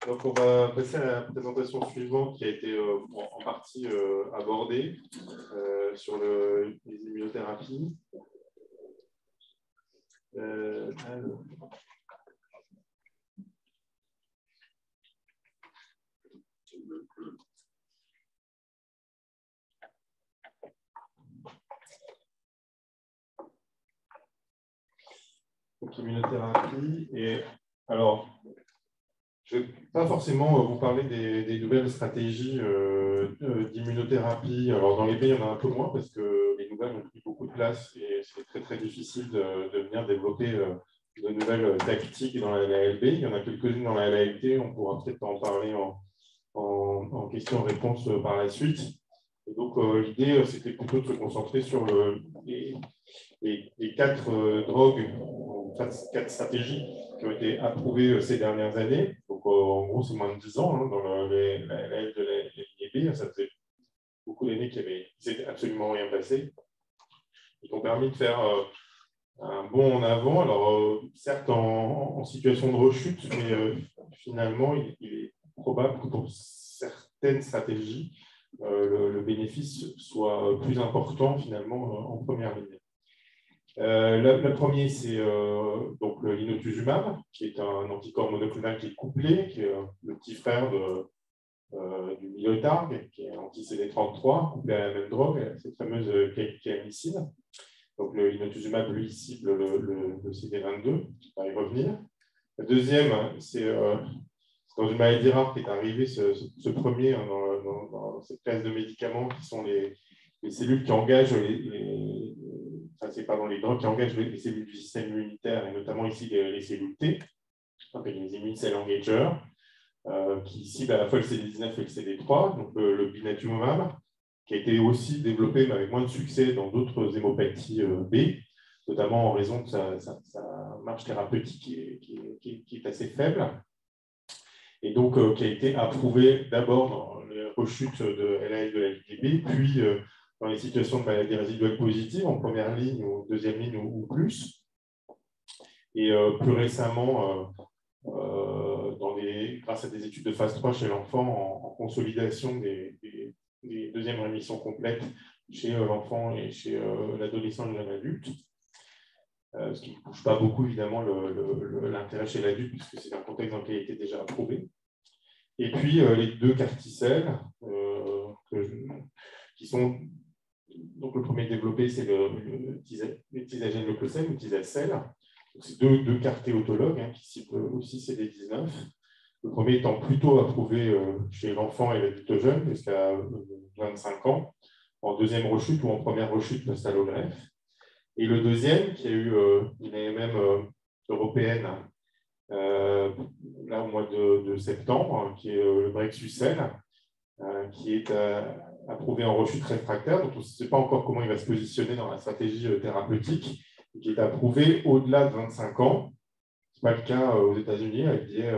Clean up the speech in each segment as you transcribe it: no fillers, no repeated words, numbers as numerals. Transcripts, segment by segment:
Donc, on va passer à la présentation suivante qui a été en partie abordée sur les immunothérapies. Alors. Donc, immunothérapie. Et alors, je ne vais pas forcément vous parler des nouvelles stratégies d'immunothérapie. Alors, dans les pays, il y en a un peu moins parce que les nouvelles ont pris beaucoup de place et c'est très, très difficile de venir développer de nouvelles tactiques dans la LALB. Il y en a quelques-unes dans la LALT, on pourra peut-être en parler en questions-réponses par la suite. Et donc, l'idée, c'était plutôt de se concentrer sur les quatre drogues, quatre stratégies qui ont été approuvées ces dernières années. Donc, en gros, c'est moins de 10 ans dans la LAL de la l'INIB. Ça faisait beaucoup d'années qu'il ne s'était absolument rien passé. Ils ont permis de faire un bond en avant. Alors, certes, en situation de rechute, mais finalement, il est probable que pour certaines stratégies, le bénéfice soit plus important finalement en première ligne. Le premier, c'est donc l'inotuzumab, qui est un anticorps monoclonal qui est couplé, qui est le petit frère du Mylotarg, qui est anti-CD33, couplé à la même drogue, cette fameuse caecamycine. Donc l'inotuzumab, lui, cible le CD22, on va y revenir. Le deuxième, c'est dans une maladie rare qui est arrivé, ce premier dans cette classe de médicaments qui sont les cellules qui engagent les drogues qui engagent les cellules du système immunitaire, et notamment ici les cellules T, les immune cell engagers, qui ciblent à la fois le CD19 et le CD3, donc le blinatumomab, qui a été aussi développé, mais avec moins de succès dans d'autres hémopathies B, notamment en raison de sa marge thérapeutique qui est assez faible, et donc qui a été approuvé d'abord dans les rechutes de LAL de la LDB, puis dans les situations de maladie résiduelle positive, en première ligne ou deuxième ligne ou plus. Et plus récemment, grâce à des études de phase 3 chez l'enfant, en consolidation des deuxièmes rémissions complètes chez l'enfant et chez l'adolescent et le jeune adulte. Ce qui ne touche pas beaucoup, évidemment, l'intérêt chez l'adulte, puisque c'est un contexte dans lequel il était déjà approuvé. Et puis, les deux carticelles, qui sont... Donc, le premier développé, c'est le tisagène leucocène, le tisacel. C'est deux cartéotologues qui ciblent aussi CD19. Le premier étant plutôt approuvé chez l'enfant et l'adulte jeune, jusqu'à 25 ans, en deuxième rechute ou en première rechute post-allogreffe. Et le deuxième, qui a eu une AMM européenne là au mois de septembre, qui est le Brexucel, qui est approuvé en rechute réfractaire, donc on ne sait pas encore comment il va se positionner dans la stratégie thérapeutique, et qui est approuvé au-delà de 25 ans. Ce n'est pas le cas aux États-Unis, qui est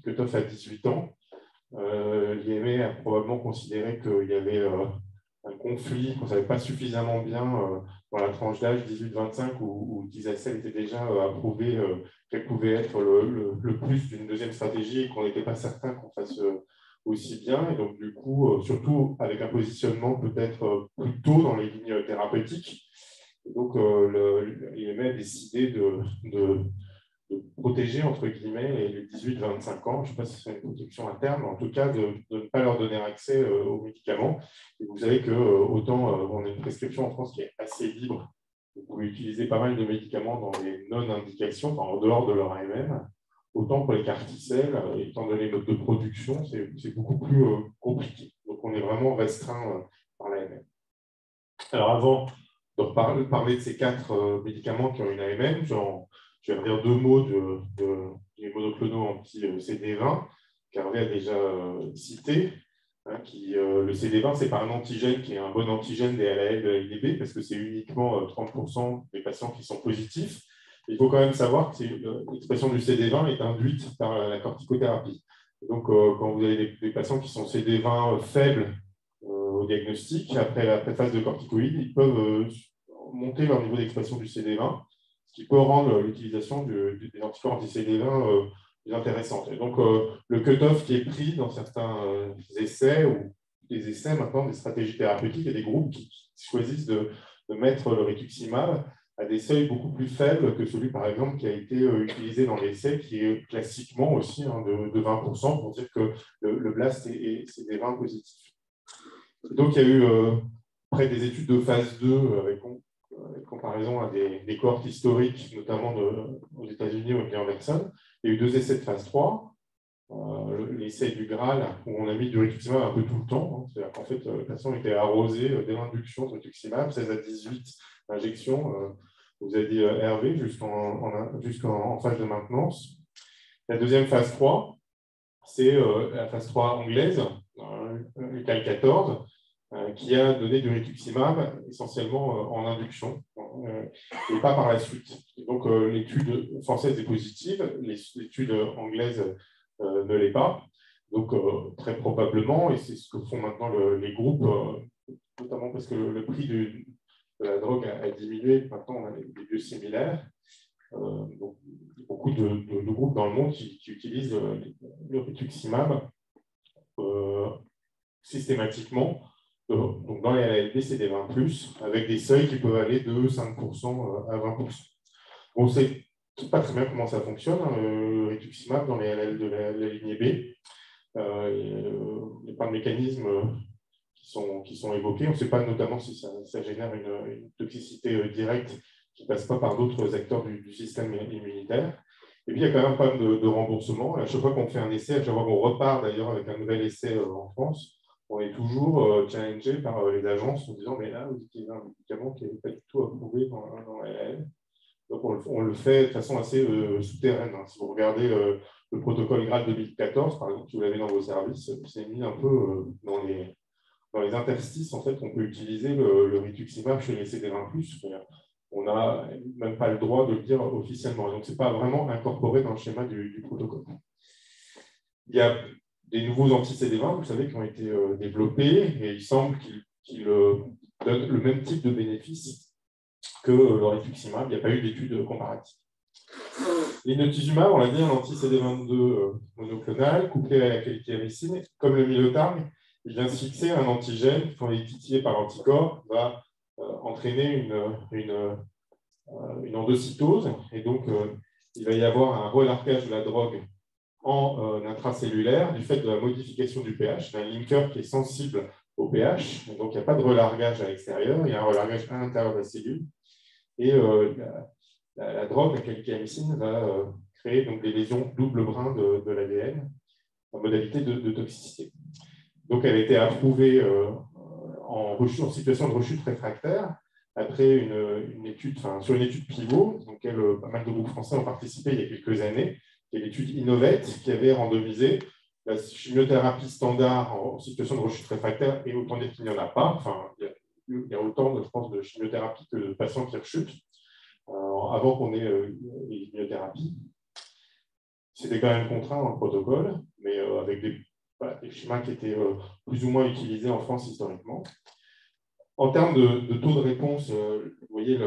cut-off à 18 ans. L'IME a probablement considéré qu'il y avait un conflit, qu'on ne savait pas suffisamment bien dans la tranche d'âge 18-25 où Tisacel était déjà approuvé qu'elle pouvait être le plus d'une deuxième stratégie et qu'on n'était pas certain qu'on fasse aussi bien. Et donc, du coup, surtout avec un positionnement peut-être plus tôt dans les lignes thérapeutiques. Et donc, l'IME a décidé de protéger, entre guillemets, les 18-25 ans. Je ne sais pas si c'est une protection interne, mais en tout cas, de ne pas leur donner accès aux médicaments. Et vous savez qu'autant on a une prescription en France qui est assez libre, vous pouvez utiliser pas mal de médicaments dans les non-indications, enfin, en dehors de leur AMM, autant pour les carticelles, étant donné les modes de production, c'est beaucoup plus compliqué. Donc, on est vraiment restreint par l'AMM. Alors, avant de parler de ces quatre médicaments qui ont une AMM, je vais redire deux mots des monoclonaux anti-CD20, qu'Hervé a déjà cité. Le CD20, ce n'est pas un antigène qui est un bon antigène des LAL de la LDB, parce que c'est uniquement 30% des patients qui sont positifs. Il faut quand même savoir que l'expression du CD20 est induite par la corticothérapie. Et donc, quand vous avez des patients qui sont CD20 faibles au diagnostic, après la phase de corticoïdes, ils peuvent monter leur niveau d'expression du CD20, ce qui peut rendre l'utilisation des anticorps anti-CD20 intéressantes. Et donc, le cut-off qui est pris dans certains essais, ou des essais maintenant, des stratégies thérapeutiques, et des groupes qui choisissent de mettre le rituximab à des seuils beaucoup plus faibles que celui, par exemple, qui a été utilisé dans l'essai, qui est classiquement aussi de 20%, pour dire que le blast, c'est des 20 positifs. Et donc, il y a eu près des études de phase 2 avec comparaison à des cohortes historiques, notamment aux États-Unis ou à Anderson. Il y a eu 2 essais de phase 3. L'essai du Graal, où on a mis du rituximab un peu tout le temps. C'est-à-dire qu'en fait, le patient était arrosé dès l'induction de rituximab, 16 à 18 injections, vous avez dit Hervé, jusqu'en phase de maintenance. La deuxième phase 3, c'est la phase 3 anglaise, le CAL 14, qui a donné du rituximab essentiellement en induction et pas par la suite. Et donc, l'étude française est positive, l'étude anglaise ne l'est pas. Donc, très probablement, et c'est ce que font maintenant les groupes, notamment parce que le prix de la drogue a diminué, maintenant on a des biosimilaires. Donc, il y a beaucoup de groupes dans le monde qui utilisent le rituximab systématiquement. Donc, dans les LLD, c'est des 20+, avec des seuils qui peuvent aller de 5% à 20%. On ne sait pas très bien comment ça fonctionne, le rituximab dans les LL de la lignée B. Il n'y a pas de mécanismes qui sont évoqués. On ne sait pas notamment si ça génère une toxicité directe qui ne passe pas par d'autres acteurs du système immunitaire. Et puis, il y a quand même un problème de remboursement. À chaque fois qu'on fait un essai, à chaque fois qu'on repart d'ailleurs avec un nouvel essai en France, on est toujours challengé par les agences en disant « mais là, vous utilisez un médicament qui n'est pas du tout approuvé dans la LL ». Donc, on le fait de façon assez souterraine. Si vous regardez le protocole Graal 2014, par exemple, si vous l'avez dans vos services, c'est mis un peu dans les interstices, en fait, on peut utiliser le rituximab chez les CD20+. On n'a même pas le droit de le dire officiellement. Donc, ce n'est pas vraiment incorporé dans le schéma du protocole. Il y a des nouveaux anti-CD20, vous savez, qui ont été développés, et il semble qu'ils donnent le même type de bénéfice que le rituximab. Il n'y a pas eu d'études comparatives. L'inotuzumab, on l'a dit, un anti-CD22 monoclonal, couplé à la caliciamycine, comme le Mylotarg, il vient se fixer un antigène, quand il est titillé par l'anticorps, va entraîner une endocytose, et donc il va y avoir un relargage de la drogue en intracellulaire du fait de la modification du pH, d'un linker qui est sensible au pH, donc il n'y a pas de relargage à l'extérieur, il y a un relargage à l'intérieur de la cellule, et la drogue, la caliciamycine, va créer donc des lésions double brin de l'ADN en modalité de toxicité. Donc, elle a été approuvée en situation de rechute réfractaire après une étude, sur une étude pivot, dans laquelle pas mal de groupes français ont participé il y a quelques années, qui est l'étude Innovate, qui avait randomisé la chimiothérapie standard en situation de rechute réfractaire, et autant dire qu'il n'y en a pas. Enfin, il y a autant, je pense, de chimiothérapie que de patients qui rechutent avant qu'on ait les chimiothérapies. C'était quand même contraint dans le protocole, mais avec des schémas qui étaient plus ou moins utilisés en France historiquement. En termes de taux de réponse, vous voyez,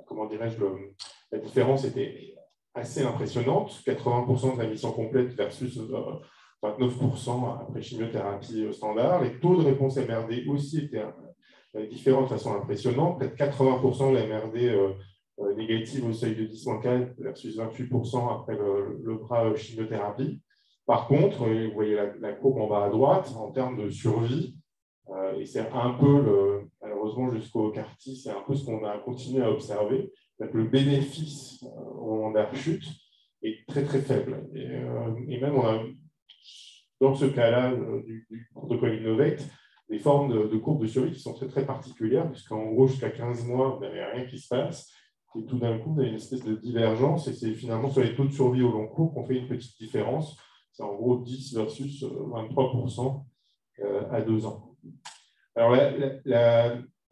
comment dirais-je, la différence était assez impressionnante, 80% de la mission complète versus 29% après chimiothérapie standard. Les taux de réponse MRD aussi étaient différents de façon impressionnante, peut-être 80% de la MRD négative au seuil de 10-4 versus 28% après le bras chimiothérapie. Par contre, vous voyez la courbe en bas à droite, en termes de survie, et c'est un peu, malheureusement jusqu'au CAR-T, c'est un peu ce qu'on a continué à observer. Donc, le bénéfice au moment de la rechute est très très faible. Et même on a, dans ce cas-là du protocole Innovate, des formes de courbes de survie qui sont très très particulières, puisqu'en gros jusqu'à 15 mois, vous n'avez rien qui se passe. Et tout d'un coup, on a une espèce de divergence, et c'est finalement sur les taux de survie au long cours qu'on fait une petite différence. C'est en gros 10 versus 23% à 2 ans. Alors,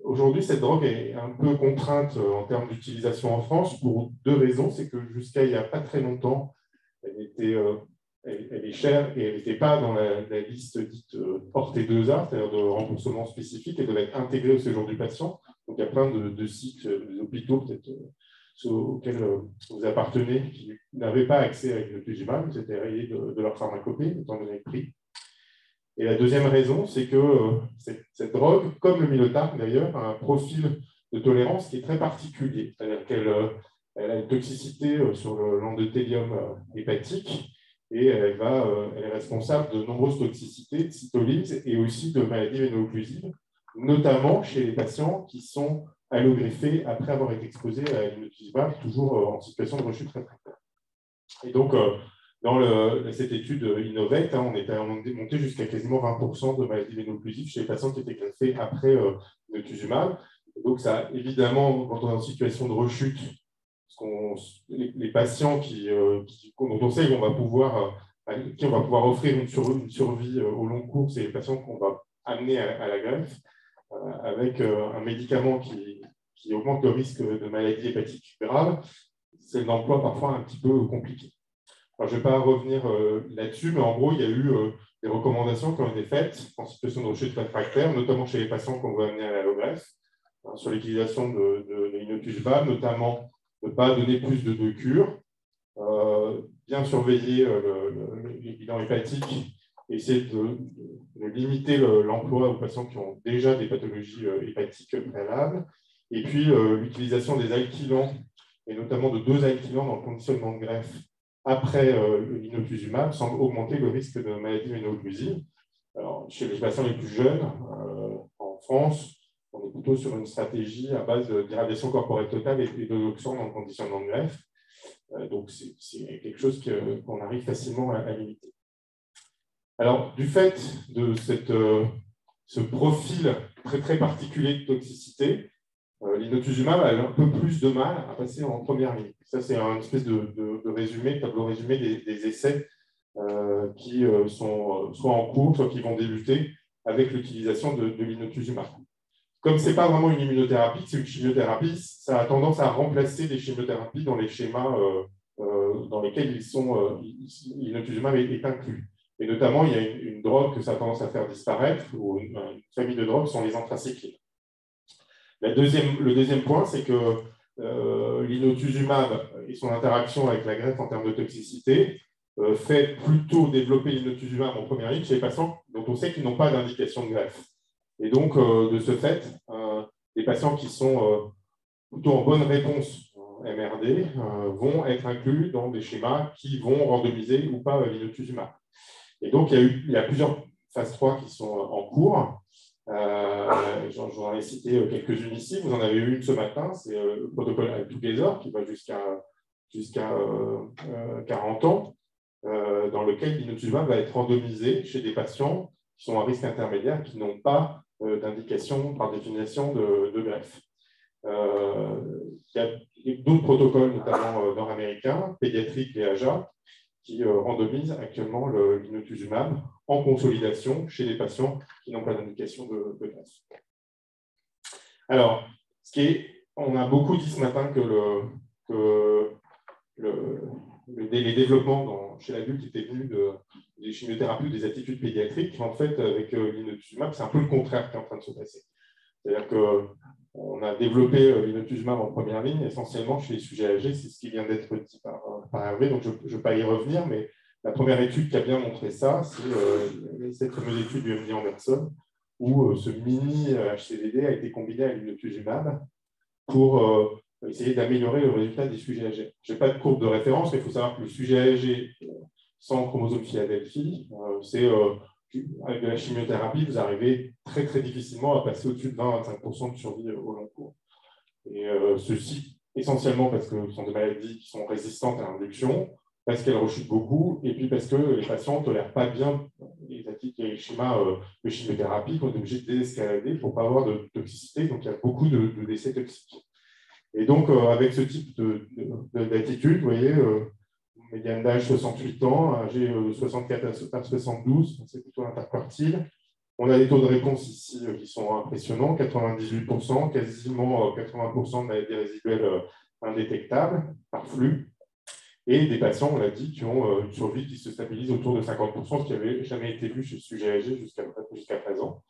aujourd'hui, cette drogue est un peu contrainte en termes d'utilisation en France pour 2 raisons. C'est que jusqu'à il n'y a pas très longtemps, elle est chère et elle n'était pas dans la liste dite hors T2A, c'est-à-dire de remboursement spécifique, elle devait être intégrée au séjour du patient. Donc, il y a plein de sites, des hôpitaux peut-être ceux auxquels vous appartenez, qui n'avaient pas accès à l'inotuzumab, vous étiez rayés de leur pharmacopée, étant donné le prix. Et la deuxième raison, c'est que cette drogue, comme le Mylotarg d'ailleurs, a un profil de tolérance qui est très particulier. C'est-à-dire qu'elle a une toxicité sur l'endothélium hépatique et elle est responsable de nombreuses toxicités, de cytolyse et aussi de maladies véno-occlusives, notamment chez les patients qui sont allogriffés après avoir été exposés à l'inotuzumab, toujours en situation de rechute réfractaire. Et donc, dans cette étude Innovate, on était monté jusqu'à quasiment 20% de maladies véno-occlusives chez les patients qui étaient greffés après l'inotuzumab. Donc, ça, évidemment, quand on est en situation de rechute, les patients dont on sait qu'on va pouvoir, à qui on va pouvoir offrir une survie au long cours, c'est les patients qu'on va amener à la greffe avec un médicament qui augmente le risque de maladies hépatiques graves. C'est un emploi parfois un petit peu compliqué. Alors, je ne vais pas revenir là-dessus, mais en gros, il y a eu des recommandations qui ont été faites en situation de rechute réfractaire, notamment chez les patients qu'on veut amener à l'allogreffe, sur l'utilisation de l'inotuzumab, notamment ne pas donner plus de 2 cures, bien surveiller les bilans hépatiques, essayer de limiter l'emploi aux patients qui ont déjà des pathologies hépatiques préalables, et puis l'utilisation des alkylants, et notamment de 2 alkylants dans le conditionnement de greffe après l'inotuzumab, semble augmenter le risque de maladie véno-occlusive. Alors, chez les patients les plus jeunes, en France, on est plutôt sur une stratégie à base d'irradiation corporelle totale et de l'oxon dans le conditionnement de greffe. Donc, c'est quelque chose qu'on arrive facilement à limiter. Alors, du fait de ce profil très, très particulier de toxicité, l'inotuzumab a un peu plus de mal à passer en première ligne. Ça, c'est une espèce de résumé, tableau résumé des essais qui sont soit en cours, soit qui vont débuter avec l'utilisation de l'inotuzumab. Comme ce n'est pas vraiment une immunothérapie, c'est une chimiothérapie, ça a tendance à remplacer les chimiothérapies dans les schémas dans lesquels l'inotuzumab est inclus. Et notamment, il y a une drogue que ça a tendance à faire disparaître, ou une famille de drogues sont les anthracyclines. Le deuxième point, c'est que l'inotuzumab et son interaction avec la greffe en termes de toxicité fait plutôt développer l'inotuzumab en première ligne chez les patients dont on sait qu'ils n'ont pas d'indication de greffe. Et donc, de ce fait, les patients qui sont plutôt en bonne réponse MRD vont être inclus dans des schémas qui vont randomiser ou pas l'inotuzumab. Et donc, il y a plusieurs phases 3 qui sont en cours. J'en ai cité quelques-unes ici. Vous en avez une ce matin, c'est le protocole Together qui va jusqu'à 40 ans, dans lequel l'inotuzumab va être randomisé chez des patients qui sont à risque intermédiaire, qui n'ont pas d'indication par définition de greffe. Il y a d'autres protocoles, notamment nord-américains, pédiatriques et AJA, qui randomisent actuellement l'inotuzumab en consolidation chez les patients qui n'ont pas d'indication de greffe. Alors, on a beaucoup dit ce matin que les développements chez l'adulte étaient venus des chimiothérapies ou des attitudes pédiatriques. En fait, avec l'inotuzumab, c'est un peu le contraire qui est en train de se passer. C'est-à-dire qu'on a développé l'inotuzumab en première ligne, essentiellement chez les sujets âgés, c'est ce qui vient d'être dit par Hervé, donc je ne vais pas y revenir, mais la première étude qui a bien montré ça, c'est cette fameuse étude du MD Anderson, où ce mini HCVD a été combiné à l'inotuzumab pour essayer d'améliorer le résultat des sujets âgés. Je n'ai pas de courbe de référence, mais il faut savoir que le sujet âgé sans chromosome Philadelphie, c'est avec de la chimiothérapie, vous arrivez très très difficilement à passer au-dessus de 20-25% de survie au long cours. Et ceci, essentiellement parce que ce sont des maladies qui sont résistantes à l'induction, parce qu'elles rechutent beaucoup, et puis parce que les patients ne tolèrent pas bien les schémas de chimiothérapie, qu'on est obligé de désescalader pour ne pas avoir de toxicité, donc il y a beaucoup de décès toxiques. Et donc, avec ce type d'attitude, vous voyez, médiane d'âge 68 ans, âgé 64 à 72, c'est plutôt interquartile. On a des taux de réponse ici qui sont impressionnants, 98%, quasiment 80% de maladies résiduelles indétectables par flux. Et des patients, on l'a dit, qui ont une survie qui se stabilise autour de 50%, ce qui n'avait jamais été vu chez le sujet âgé jusqu'à présent.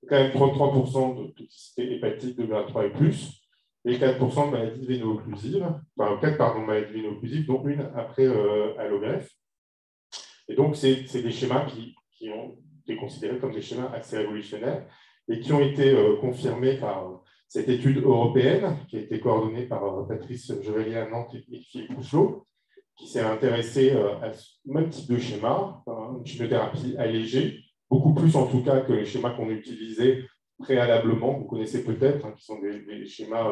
Quand même 33% de toxicité hépatique de grade 3 et plus. et 4% de maladies véno-occlusives, enfin 4 pardon, maladies véno-occlusives, dont une après allogreffe. Et donc, c'est des schémas qui ont été considérés comme des schémas assez révolutionnaires et qui ont été confirmés par cette étude européenne qui a été coordonnée par Patrice Jevalier à Nantes et Philippe Couchelot, qui s'est intéressé à ce même type de schéma, une chimiothérapie allégée, beaucoup plus en tout cas que les schémas qu'on utilisait préalablement, vous connaissez peut-être, qui sont des schémas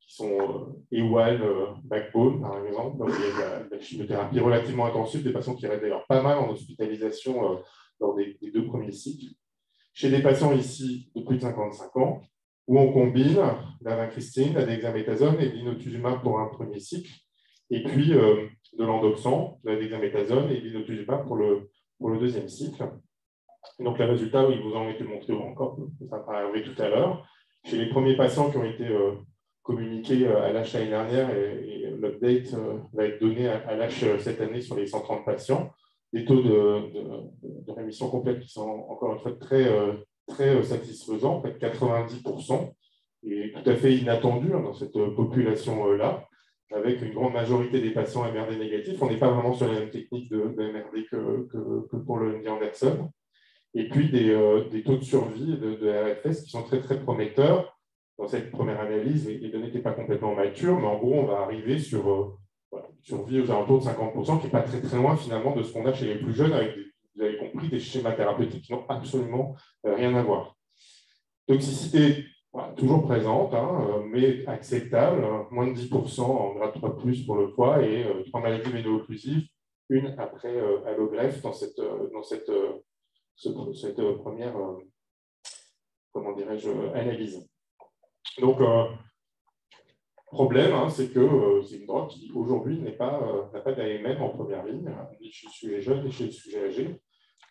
qui sont EWAL, backbone, par exemple. Donc, il y a de la chimiothérapie relativement intensive, des patients qui restent d'ailleurs pas mal en hospitalisation lors des 2 premiers cycles. Chez des patients ici de plus de 55 ans, où on combine la vincristine, la dexaméthasone et l'inotuzumab pour un premier cycle, et puis de l'endoxan, la dexaméthasone et l'inotuzumab pour le 2e cycle. Et donc, les résultats, ils vous ont été montrés encore, ça va arriver tout à l'heure. Chez les premiers patients qui ont été communiqués à l'ASH l'année dernière, et l'update va être donné à l'ASH cette année sur les 130 patients, des taux de rémission complète qui sont encore une fois très satisfaisants, en fait 90%, et tout à fait inattendu dans cette population-là, avec une grande majorité des patients MRD négatifs. On n'est pas vraiment sur la même technique de MRD que pour le MD Anderson. Et puis des taux de survie de RFS qui sont très prometteurs. Dans cette première analyse, les données n'étaient pas complètement matures, mais en gros, on va arriver sur survie aux alentours de 50%, qui n'est pas très loin finalement de ce qu'on a chez les plus jeunes, avec, vous avez compris, des schémas thérapeutiques qui n'ont absolument rien à voir. Toxicité toujours présente, mais acceptable, moins de 10% en grade 3+, pour le foie, et 3 maladies véno-occlusives, une après allogreffe dans cette première comment dirais-je, analyse. Donc, problème, c'est que c'est une drogue qui aujourd'hui n'a pas d'AMM en première ligne, ni chez le sujet jeune, ni chez le sujet âgé.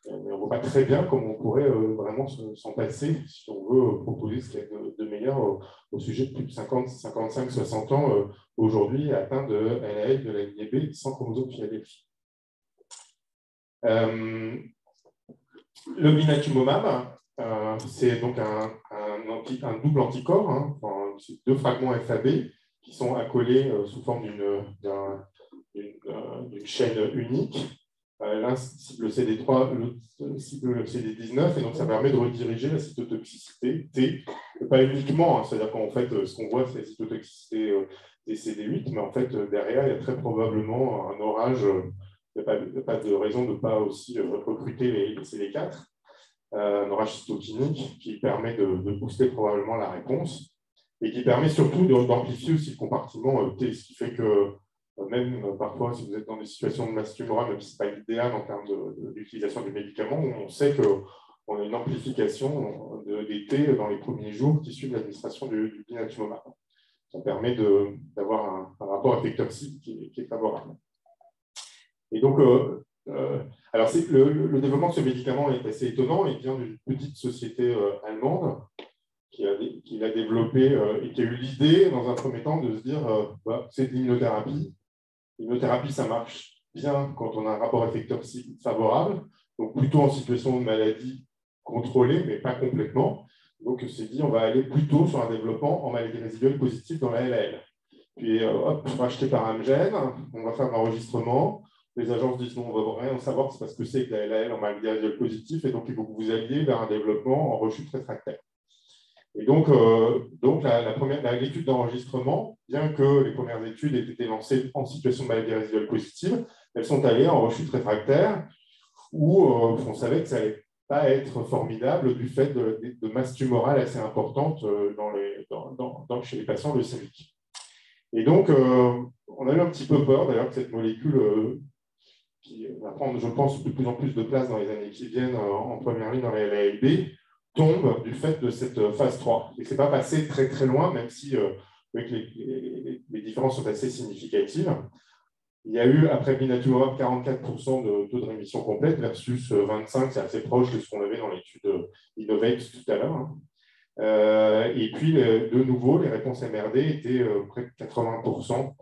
Mais on ne voit pas très bien comment on pourrait vraiment s'en passer si on veut proposer ce qu'il y a de meilleur au sujet de plus de 50, 55, 60 ans aujourd'hui atteints de LAL, de la lignée B, sans chromosome Philadelphie. Le blinatumomab, c'est donc un double anticorps, c'est 2 fragments FAB qui sont accolés sous forme d'une chaîne unique. L'un cible le CD3, l'autre cible le CD19, et donc ça permet de rediriger la cytotoxicité T, pas uniquement, c'est-à-dire qu'en fait, ce qu'on voit, c'est la cytotoxicité des CD8, mais en fait, derrière, il y a très probablement un orage. Il n'y a pas de raison de ne pas aussi recruter les CD4, un orage cytokinique qui permet de booster probablement la réponse et qui permet surtout d'amplifier aussi le compartiment T, ce qui fait que même parfois, si vous êtes dans des situations de masse tumorale, même si ce n'est pas l'idéal en termes d'utilisation du médicament, on sait qu'on a une amplification des T dans les premiers jours qui suivent l'administration du blinatumomab. Ça permet d'avoir un rapport effecteur-cible qui est favorable. Et donc, alors le développement de ce médicament est assez étonnant. Il vient d'une petite société allemande qui l'a développé et qui a eu l'idée, dans un premier temps, de se dire c'est de l'immunothérapie. L'immunothérapie, ça marche bien quand on a un rapport effecteur-cible favorable, donc plutôt en situation de maladie contrôlée, mais pas complètement. Donc, on s'est dit, on va aller plutôt sur un développement en maladie résiduelle positive dans la LAL. Puis, hop, racheté par Amgen, on va faire un enregistrement. Les agences disent non, on ne va rien savoir, c'est parce que c'est que la LAL en maladie résiduelle positive, et donc il faut que vous alliez vers un développement en rechute réfractaire. Et donc l'étude d'enregistrement, bien que les premières études aient été lancées en situation de maladie résiduelle positive, elles sont allées en rechute réfractaire, où on savait que ça n'allait pas être formidable du fait de masse tumorale assez importante chez les patients leucémiques. Et donc, on a eu un petit peu peur d'ailleurs que cette molécule, qui va prendre, je pense, de plus en plus de place dans les années qui viennent en première ligne dans la LALB, tombe du fait de cette phase 3. Et ce n'est pas passé très loin, même si les différences sont assez significatives. Il y a eu, après blinatumomab, 44% de taux de rémission complète versus 25%, c'est assez proche de ce qu'on avait dans l'étude Innovate tout à l'heure. Et puis, de nouveau, les réponses MRD étaient près de 80%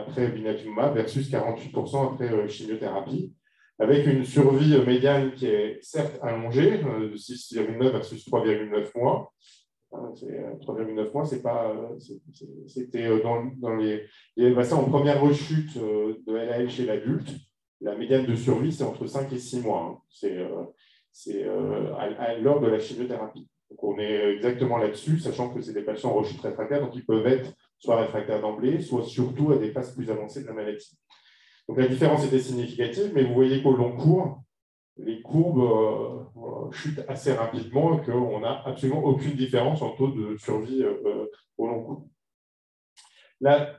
après blinatumomab versus 48% après chimiothérapie, avec une survie médiane qui est certes allongée, de 6,9 versus 3,9 mois, 3,9 mois, c'était dans les vaccins en première rechute de LAL chez l'adulte. La médiane de survie, c'est entre 5 et 6 mois. C'est à l'heure de la chimiothérapie. Donc, on est exactement là-dessus, sachant que c'est des patients en rechute réfractaire, donc ils peuvent être soit réfractaires d'emblée, soit surtout à des phases plus avancées de la maladie. Donc, la différence était significative, mais vous voyez qu'au long cours, les courbes chutent assez rapidement et qu'on n'a absolument aucune différence en taux de survie au long cours. Là,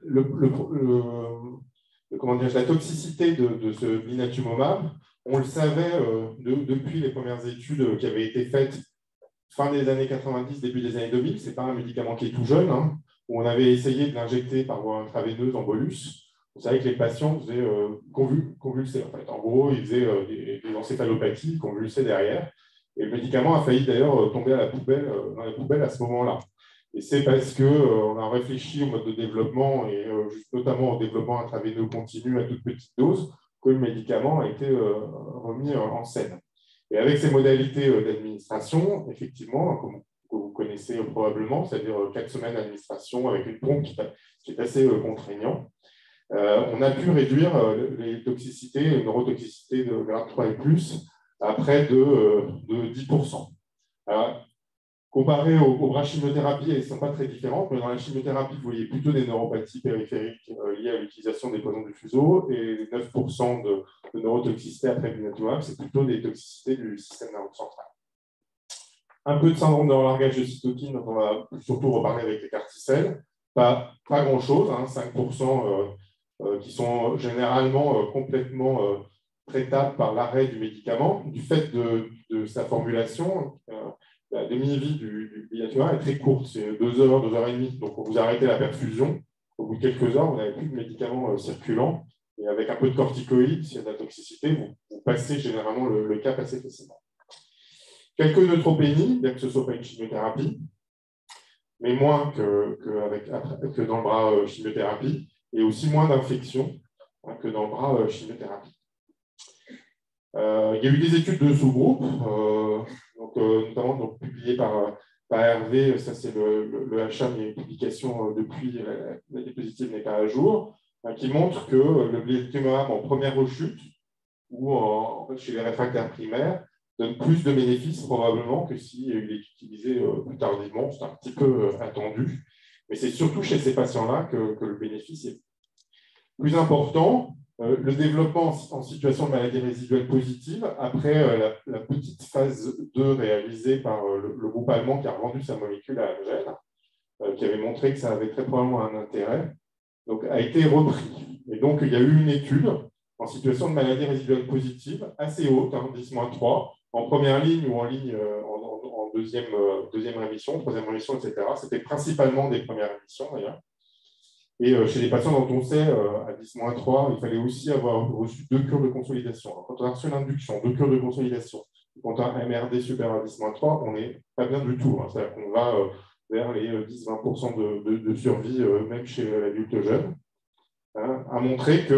la toxicité de ce blinatumomab, on le savait depuis les premières études qui avaient été faites fin des années 90, début des années 2000. Ce n'est pas un médicament qui est tout jeune, hein, où on avait essayé de l'injecter par voie intraveineuse en bolus. Vous savez que les patients faisaient convulser. En fait. En gros, ils faisaient des encéphalopathies, convulsaient derrière. Et le médicament a failli d'ailleurs tomber dans la poubelle à ce moment-là. Et c'est parce qu'on a réfléchi au mode de développement et notamment au développement intraveineux continu à toute petite dose que le médicament a été remis en scène. Et avec ces modalités d'administration, effectivement, comme vous connaissez probablement, c'est-à-dire 4 semaines d'administration avec une pompe qui est assez contraignant, on a pu réduire les toxicités, les neurotoxicités de grade 3 et plus à près de 10%. Alors, comparé aux brachimiothérapie, elles ne sont pas très différentes, mais dans la chimiothérapie, vous voyez plutôt des neuropathies périphériques liées à l'utilisation des poisons du fuseau, et 9% de neurotoxicité après blinatumomab, c'est plutôt des toxicités du système nerveux central. Un peu de syndrome de relargage de cytokine, dont on va surtout reparler avec les carticelles. Pas grand-chose, hein, 5% qui sont généralement complètement traitables par l'arrêt du médicament, du fait de sa formulation. La demi-vie du blinatumomab est très courte, c'est 2 heures, 2 heures et demie. Donc, vous arrêtez la perfusion. Au bout de quelques heures, vous n'avez plus de médicaments circulants. Et avec un peu de corticoïdes, s'il y a de la toxicité, vous passez généralement le cap assez facilement. Quelques neutropénies, bien que ce ne soit pas une chimiothérapie, mais moins que dans le bras chimiothérapie, et aussi moins d'infections que dans le bras chimiothérapie. Il y a eu des études de sous-groupes, notamment publiées par Hervé, ça c'est le HA, mais une publication depuis, la diapositive n'est pas à jour, qui montre que le blinatumomab en première rechute ou chez les réfractaires primaires donne plus de bénéfices probablement que s'il est utilisé plus tardivement. C'est un petit peu attendu, mais c'est surtout chez ces patients-là que le bénéfice est plus important. Le développement en situation de maladie résiduelle positive, après la petite phase 2 réalisée par le groupe allemand qui a revendu sa molécule à Amgen, qui avait montré que ça avait très probablement un intérêt, donc, a été repris. Et donc, il y a eu une étude en situation de maladie résiduelle positive assez haute, hein, 10-3, en première ligne ou en ligne en deuxième rémission, troisième rémission, etc. C'était principalement des premières rémissions, d'ailleurs. Et chez les patients dont on sait, à 10-3, il fallait aussi avoir reçu 2 cures de consolidation. Alors, quand on a reçu l'induction, 2 cures de consolidation, quand on a un MRD supérieur à 10-3, on n'est pas bien du tout. Hein. C'est-à-dire qu'on va vers les 10-20% de survie, même chez l'adulte jeune, hein, a montré que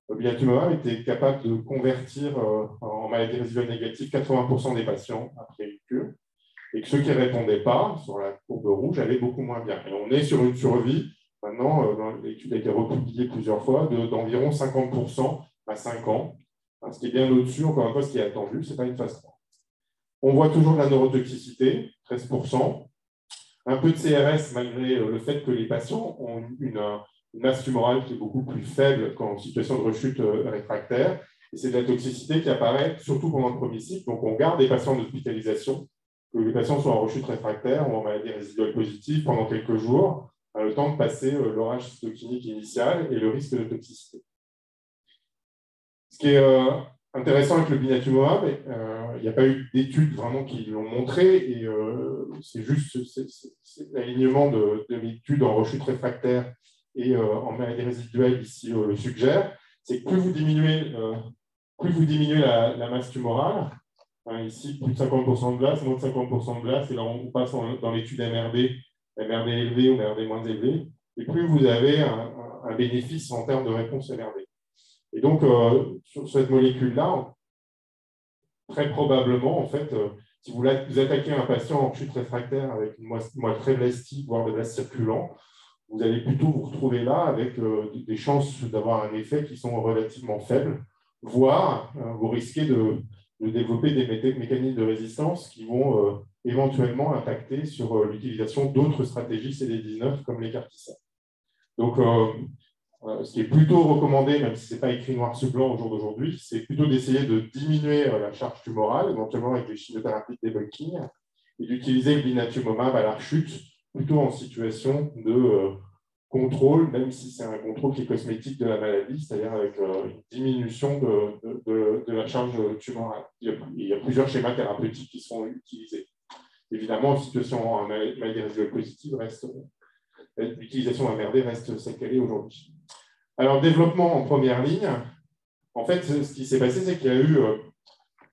le blinatumomab était capable de convertir en maladie résiduelle négative 80% des patients après une cure, et que ceux qui ne répondaient pas, sur la courbe rouge, allaient beaucoup moins bien. Et on est sur une survie, maintenant, l'étude a été republiée plusieurs fois, d'environ 50% à 5 ans, hein, ce qui est bien au-dessus, encore une fois, ce qui est attendu, ce n'est pas une phase 3. On voit toujours de la neurotoxicité, 13%, un peu de CRS malgré le fait que les patients ont une masse tumorale qui est beaucoup plus faible qu'en situation de rechute réfractaire. Et c'est de la toxicité qui apparaît surtout pendant le premier cycle. Donc, on garde des patients d'hospitalisation, que les patients soient en rechute réfractaire ou en maladie résiduelle positive pendant quelques jours, le temps de passer l'orage cytokinique initial et le risque de toxicité. Ce qui est intéressant avec le blinatumomab, il n'y a pas eu d'études vraiment qui l'ont montré, et c'est juste l'alignement de l'étude en rechute réfractaire et en maladie résiduelle ici le suggère, c'est que plus vous diminuez la masse tumorale, hein, ici plus de 50% de glace, moins de 50% de glace, et là on passe dans l'étude MRD élevé ou MRD moins élevé, et plus vous avez un bénéfice en termes de réponse MRD. Et donc, sur cette molécule-là, très probablement, en fait, Si vous attaquez un patient en chute réfractaire avec une moelle très blastique, voire de l'as circulant, vous allez plutôt vous retrouver là avec des chances d'avoir un effet qui sont relativement faibles, voire vous risquez de développer des mécanismes de résistance qui vont éventuellement impacter sur l'utilisation d'autres stratégies CD19 comme l'écartisseur. Donc, ce qui est plutôt recommandé, même si ce n'est pas écrit noir sur blanc au jour d'aujourd'hui, c'est plutôt d'essayer de diminuer la charge tumorale, éventuellement avec des chimiothérapies de debulking, et d'utiliser le blinatumomab à la rechute, plutôt en situation de contrôle, même si c'est un contrôle qui est cosmétique de la maladie, c'est-à-dire avec une diminution de la charge tumorale. Il y a plusieurs schémas thérapeutiques qui sont utilisés. Évidemment, en situation en maladie résiduelle positive, l'utilisation MRD reste celle qu'elle est aujourd'hui. Alors, développement en première ligne, en fait, ce qui s'est passé, c'est qu'il y a eu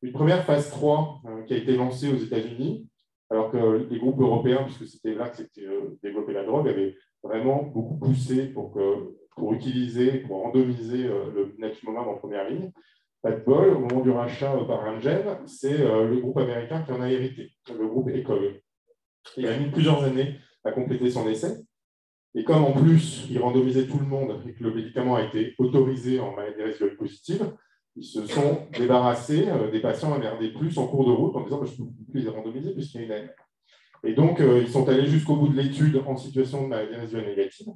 une première phase 3 qui a été lancée aux États-Unis, alors que les groupes européens, puisque c'était là que s'était développée la drogue, avaient vraiment beaucoup poussé pour utiliser, pour randomiser le blinatumomab en première ligne. Pas de bol, au moment du rachat par Amgen, c'est le groupe américain qui en a hérité, le groupe ECOG. Il a mis plusieurs années à compléter son essai. Et comme en plus, il randomisait tout le monde et que le médicament a été autorisé en maladie résiduelle positive, ils se sont débarrassés des patients MRD+, en cours de route en disant je ne peux plus les randomiser puisqu'il y a une AMR. Et donc, ils sont allés jusqu'au bout de l'étude en situation de maladie résiduelle négative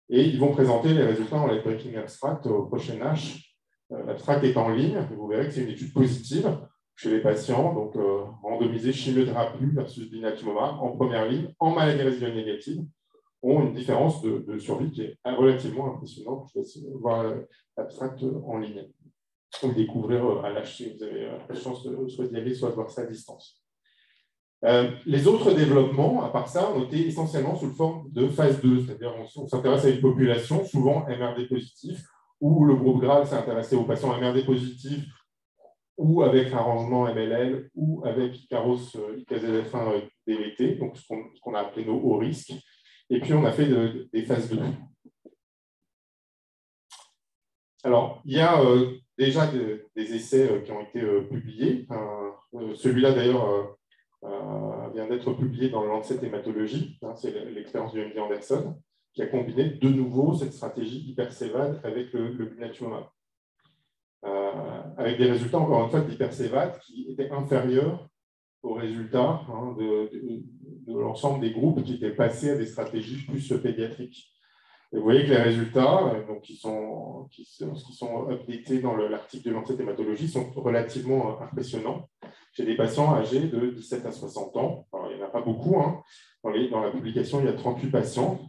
et ils vont présenter les résultats en late breaking abstract au prochain H. L'abstract est en ligne et vous verrez que c'est une étude positive chez les patients, donc randomisés chimiothérapie versus blinatumomab en première ligne en maladie résiduelle négative, ont une différence de survie qui est relativement impressionnante. Je vais voir l'abstract en ligne ou découvrir à l'âge si vous avez la chance de soit d'y aller, soit de voir ça à distance. Les autres développements, à part ça, ont été essentiellement sous forme de phase 2, c'est-à-dire on s'intéresse à une population souvent MRD positif, où le groupe Graal s'est intéressé aux patients MRD positifs ou avec l'arrangement MLL ou avec Icaros IKZF1 DVT, donc ce qu'on a appelé nos hauts risques. Et puis, on a fait des phases 2. Alors, il y a déjà des essais qui ont été publiés. Celui-là, d'ailleurs, vient d'être publié dans le Lancet Hématologie. C'est l'expérience du MD Anderson, qui a combiné de nouveau cette stratégie hypersévade avec le blinatumomab. Avec des résultats, encore une fois, d'hypersévade qui étaient inférieurs aux résultats de l'ensemble des groupes qui étaient passés à des stratégies plus pédiatriques. Et vous voyez que les résultats, donc, qui sont updatés dans l'article de Lancet Hématologie, sont relativement impressionnants chez des patients âgés de 17 à 60 ans. Alors, il n'y en a pas beaucoup. Dans la publication, il y a 38 patients,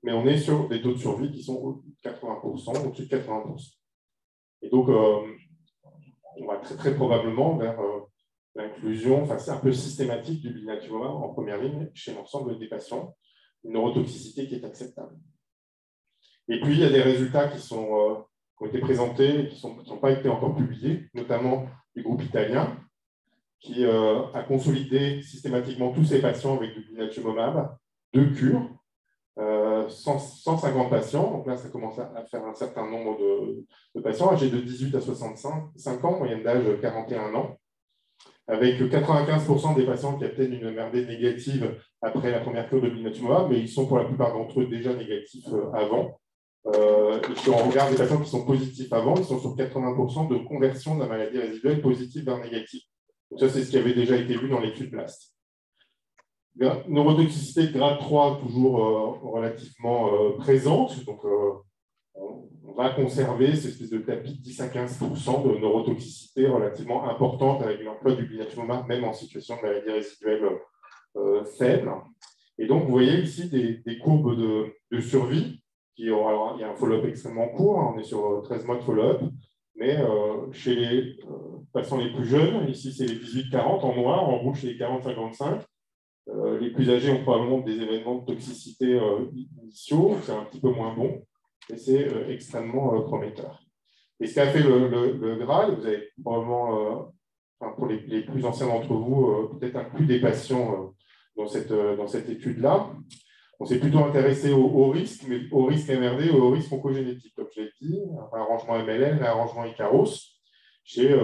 mais on est sur des taux de survie qui sont au-dessus de 80%, au-dessus de 80%. Et donc, on va très, très probablement vers l'inclusion, enfin, c'est un peu systématique du blinatumomab en première ligne chez l'ensemble des patients, une neurotoxicité qui est acceptable. Et puis, il y a des résultats qui ont été présentés et qui n'ont pas été encore publiés, notamment du groupe italien, qui a consolidé systématiquement tous ces patients avec du blinatumomab, 2 cures, 150 patients. Donc là, ça commence à faire un certain nombre de patients âgés de 18 à 65 ans, moyenne d'âge 41 ans, avec 95% des patients qui obtiennent une MRD négative après la première cure de blinatumomab, mais ils sont pour la plupart d'entre eux déjà négatifs avant. Si on regarde les patients qui sont positifs avant, ils sont sur 80% de conversion de la maladie résiduelle positive vers négative. Donc ça, c'est ce qui avait déjà été vu dans l'étude BLAST. Neurotoxicité de grade 3, toujours relativement présente. Donc, on va conserver cette espèce de tapis de 10 à 15% de neurotoxicité relativement importante avec l'emploi du blinatumomab, même en situation de maladie résiduelle faible. Et donc, vous voyez ici des courbes de survie. Alors, il y a un follow-up extrêmement court, on est sur 13 mois de follow-up, mais chez les patients les plus jeunes, ici c'est les 18-40 en noir, en rouge c'est les 40-55. Les plus âgés ont probablement des événements de toxicité initiaux, c'est un petit peu moins bon, mais c'est extrêmement prometteur. Et ce qu'a fait le Graal, vous avez probablement, pour les plus anciens d'entre vous, peut-être inclus des patients dans cette étude-là. On s'est plutôt intéressé au risque, mais au risque MRD ou au risque oncogénétique, comme je l'ai dit, arrangement MLL et arrangement Icaros, chez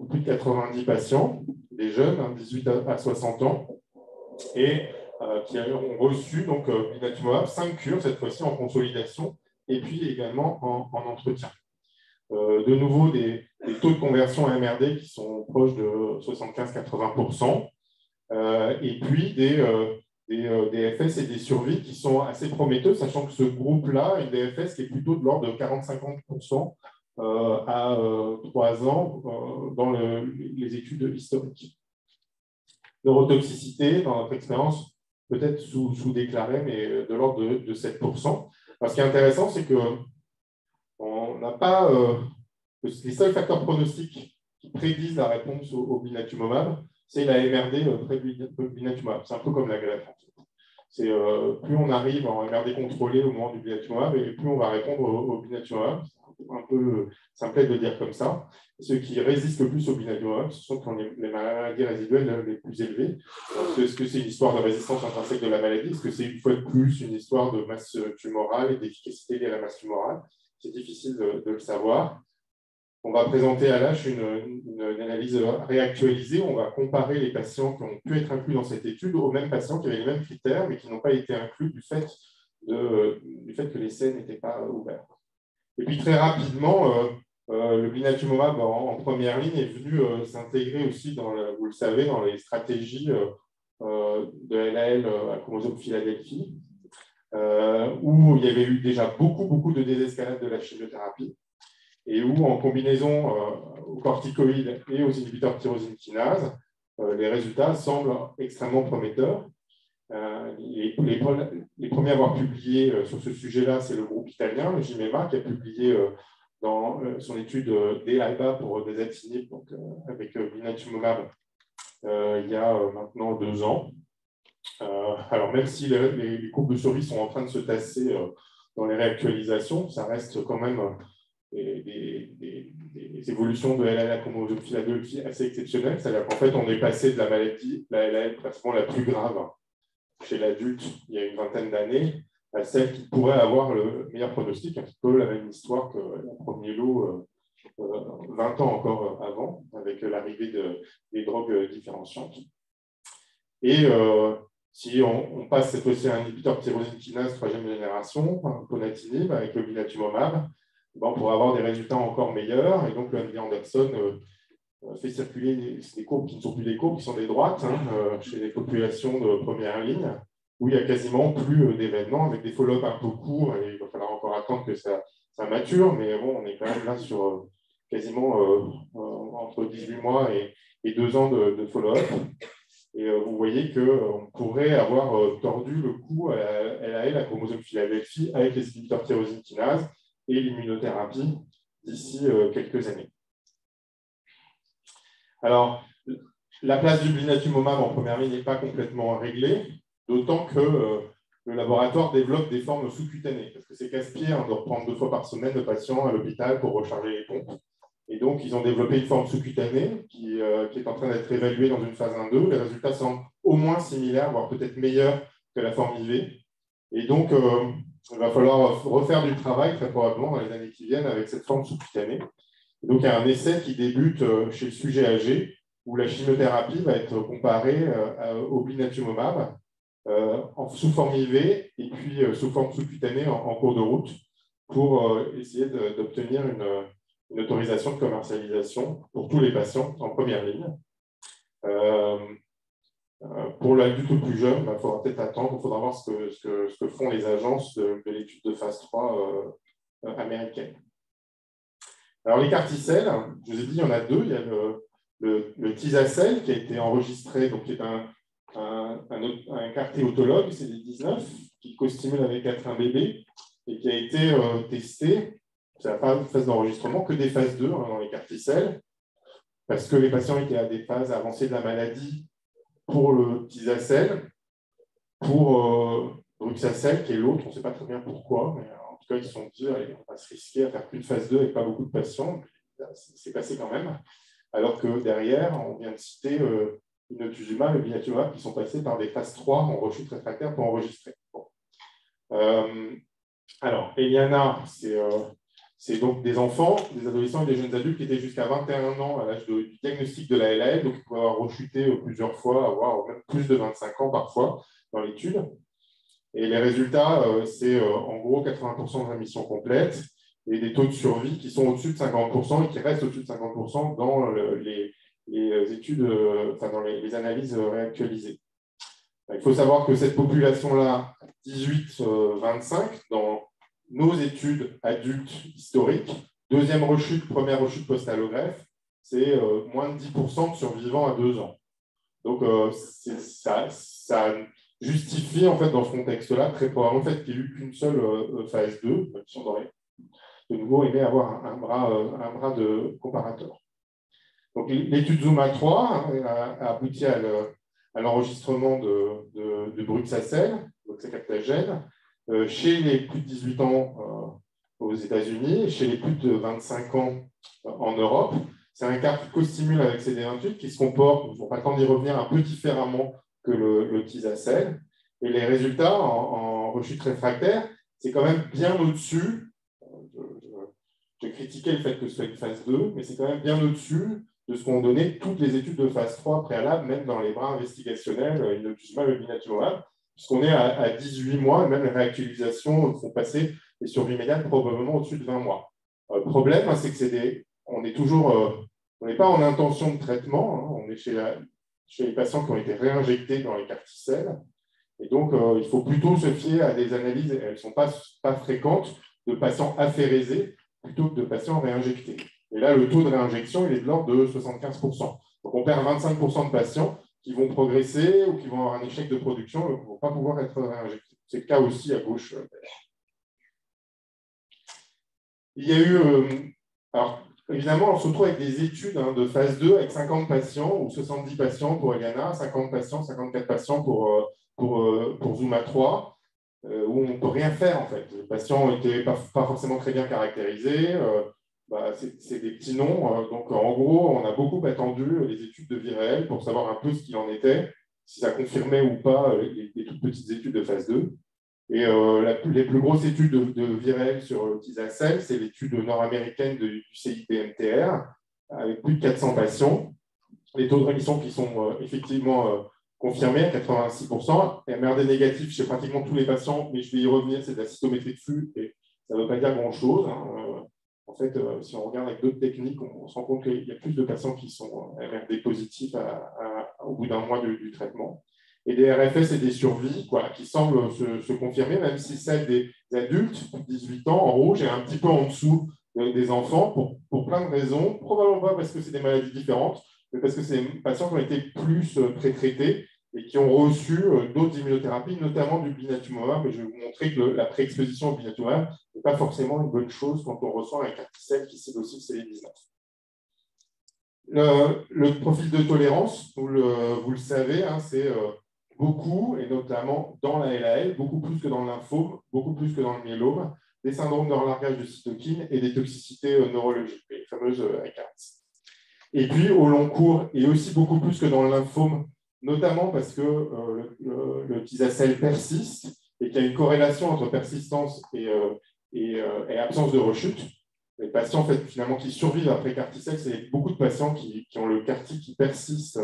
plus de 90 patients, des jeunes, 18 à 60 ans, et qui ont reçu donc blinatumomab, 5 cures, cette fois-ci en consolidation, et puis également en entretien. De nouveau, des taux de conversion à MRD qui sont proches de 75-80%, et puis des DFS et des survies qui sont assez prometteux, sachant que ce groupe-là, une DFS qui est plutôt de l'ordre de 40-50% à 3 ans dans les études historiques. Neurotoxicité, dans notre expérience, peut-être sous-déclarée, mais de l'ordre de 7%. Alors, ce qui est intéressant, c'est qu'on n'a pas les seuls facteurs pronostiques qui prédisent la réponse au blinatumomab, c'est la MRD près du blinatumomab. C'est un peu comme la greffe. C'est plus on arrive en MRD contrôlé au moment du blinatumomab, et plus on va répondre au blinatumomab. C'est un peu simple de dire comme ça. Ceux qui résistent le plus au blinatumomab, ce sont les maladies résiduelles les plus élevées. Est-ce que c'est une histoire de résistance intrinsèque de la maladie? Est-ce que c'est une fois de plus une histoire de masse tumorale et d'efficacité liée à la masse tumorale? C'est difficile de le savoir. On va présenter à l'ASH une analyse réactualisée. On va comparer les patients qui ont pu être inclus dans cette étude aux mêmes patients qui avaient les mêmes critères, mais qui n'ont pas été inclus du fait que les scènes n'étaient pas ouvertes. Et puis très rapidement, le blinatumomab en première ligne est venu s'intégrer aussi, vous le savez, dans les stratégies de LAL à chromosome Philadelphie, où il y avait eu déjà beaucoup de désescalade de la chimiothérapie, et où, en combinaison aux corticoïdes et aux inhibiteurs de tyrosine kinase, les résultats semblent extrêmement prometteurs. Les premiers à avoir publié sur ce sujet-là, c'est le groupe italien, le JMEMA, qui a publié dans son étude d'ELAIBA pour des dasatinib, donc avec blinatumomab, il y a maintenant 2 ans. Alors, même si les courbes de survie sont en train de se tasser dans les réactualisations, ça reste quand même des évolutions de LAL chromosome Philadelphie assez exceptionnelles. C'est-à-dire qu'en fait, on est passé de la maladie, la LAL pratiquement la plus grave chez l'adulte il y a une vingtaine d'années, à celle qui pourrait avoir le meilleur pronostic, un petit peu la même histoire que le premier lot 20 ans encore avant, avec l'arrivée des drogues différenciantes. Et si on passe cette fois-ci à un inhibiteur de tyrosine kinase 3e génération, ponatinib, avec le blinatumomab, on pourrait avoir des résultats encore meilleurs. Et donc, le MD Anderson fait circuler des courbes qui ne sont plus des courbes, qui sont des droites, chez les populations de première ligne, où il n'y a quasiment plus d'événements, avec des follow-up un peu courts, et il va falloir encore attendre que ça mature, mais bon, on est quand même là sur quasiment entre 18 mois et 2 ans de follow-up. Et vous voyez qu'on pourrait avoir tordu le cou à la chromosome Philadelphie avec les inhibiteurs de tyrosine kinase et l'immunothérapie d'ici quelques années. Alors, la place du blinatumomab en première ligne n'est pas complètement réglée, d'autant que le laboratoire développe des formes sous-cutanées, parce que c'est casse-pied de reprendre 2 fois par semaine le patient à l'hôpital pour recharger les pompes. Et donc, ils ont développé une forme sous-cutanée qui est en train d'être évaluée dans une phase 1-2. Les résultats semblent au moins similaires, voire peut-être meilleurs que la forme IV. Et donc, il va falloir refaire du travail, très probablement, dans les années qui viennent, avec cette forme sous-cutanée. Donc, il y a un essai qui débute chez le sujet âgé, où la chimiothérapie va être comparée au blinatumomab sous forme IV et puis sous forme sous-cutanée en cours de route, pour essayer d'obtenir une autorisation de commercialisation pour tous les patients en première ligne. Pour l'adulte le plus jeune, il faudra peut-être attendre, il faudra voir ce que font les agences de l'étude de phase 3 américaine. Alors, les carticelles, je vous ai dit, il y en a 2. Il y a le tisacel qui a été enregistré, donc qui est un carté autologue, c'est des 19, qui co-stimule avec 4-1-BB et qui a été testé. Ça n'a pas de phase d'enregistrement, que des phases 2 dans les carticelles, parce que les patients étaient à des phases avancées de la maladie pour le tisacel, pour bruxacel, qui est l'autre, on ne sait pas très bien pourquoi, mais en tout cas, ils se sont dit, allez, on va se risquer à faire qu'une phase 2 avec pas beaucoup de patients. C'est passé quand même. Alors que derrière, on vient de citer inotuzumab et blinatumomab qui sont passés par des phases 3 en rechute réfractaire pour enregistrer. Bon. Alors, Eliana, c'est donc des enfants, des adolescents et des jeunes adultes qui étaient jusqu'à 21 ans à l'âge du diagnostic de la LAL, donc ils pouvaient avoir rechuté plusieurs fois, avoir même plus de 25 ans parfois dans l'étude. Et les résultats, c'est en gros 80% de rémission complète et des taux de survie qui sont au-dessus de 50% et qui restent au-dessus de 50% dans les études, enfin dans les analyses réactualisées. Il faut savoir que cette population-là, 18-25, dans nos études adultes historiques, deuxième rechute, première rechute post-allogreffe, c'est moins de 10% de survivants à 2 ans. Donc, ça justifie, en fait, dans ce contexte-là, très probablement le fait qu'il n'y ait eu qu'une seule phase 2, même si on aurait de nouveau aimé avoir un bras de comparateur. Donc, l'étude ZUMA-3 a abouti à l'enregistrement de Bruxacel, donc ces captagènes, chez les plus de 18 ans aux États-Unis, chez les plus de 25 ans en Europe. C'est un cas qui co-stimule avec CD28 qui se comporte, je n'ai pas le temps d'y revenir, un peu différemment que le Tisacel. Et les résultats en rechute réfractaire, c'est quand même bien au-dessus. J'ai critiqué le fait que ce soit une phase 2, mais c'est quand même bien au-dessus de ce qu'ont donné toutes les études de phase 3 préalables, même dans les bras investigationnels, inotuzumab et obinutuzumab, puisqu'on est à 18 mois, et même les réactualisations font passer les survies médianes probablement au-dessus de 20 mois. Le problème, c'est que on est toujours, on n'est pas en intention de traitement, on est chez les patients qui ont été réinjectés dans les carticelles, et donc il faut plutôt se fier à des analyses, elles ne sont pas fréquentes, de patients aphérésés plutôt que de patients réinjectés. Et là, le taux de réinjection, il est de l'ordre de 75%. Donc, on perd 25% de patients qui vont progresser ou qui vont avoir un échec de production et qui ne vont pas pouvoir être réinjectés. C'est le cas aussi à gauche. Il y a eu... alors, évidemment, on se retrouve avec des études de phase 2 avec 50 patients ou 70 patients pour Eliana, 50 patients, 54 patients pour ZUMA-3. Où on ne peut rien faire, en fait. Les patients n'étaient pas forcément très bien caractérisés. C'est des petits noms. Donc, en gros, on a beaucoup attendu les études de vie réelle pour savoir un peu ce qu'il en était, si ça confirmait ou pas les toutes petites études de phase 2. Et les plus grosses études de vie réelle sur Tisacel, c'est l'étude nord-américaine du CIPMTR, avec plus de 400 patients. Les taux de rémission qui sont effectivement confirmé à 86%. MRD négatif chez pratiquement tous les patients, mais je vais y revenir, c'est de la cytométrie de flux et ça ne veut pas dire grand-chose. En fait, si on regarde avec d'autres techniques, on se rend compte qu'il y a plus de patients qui sont MRD positifs au bout d'un mois du traitement. Et des RFS et des survies qui semblent se confirmer, même si celle des adultes, 18 ans, en rouge, est un petit peu en dessous des enfants, pour plein de raisons. Probablement pas parce que c'est des maladies différentes, mais parce que c'est des patients qui ont été plus pré-traités et qui ont reçu d'autres immunothérapies, notamment du blinatumomab. Mais je vais vous montrer que la pré-exposition au blinatumomab n'est pas forcément une bonne chose quand on reçoit un carticelle qui cible aussi le CD19. Le profil de tolérance, vous le savez, c'est beaucoup, et notamment dans la LAL, beaucoup plus que dans le lymphome, beaucoup plus que dans le myélome, des syndromes de relargage de cytokines et des toxicités neurologiques, les fameuses ICANS. Et puis, au long cours, et aussi beaucoup plus que dans le lymphome, notamment parce que le Tisacel persiste et qu'il y a une corrélation entre persistance et absence de rechute. Les patients en fait, finalement, qui survivent après carticelle, c'est beaucoup de patients qui ont le carti qui persiste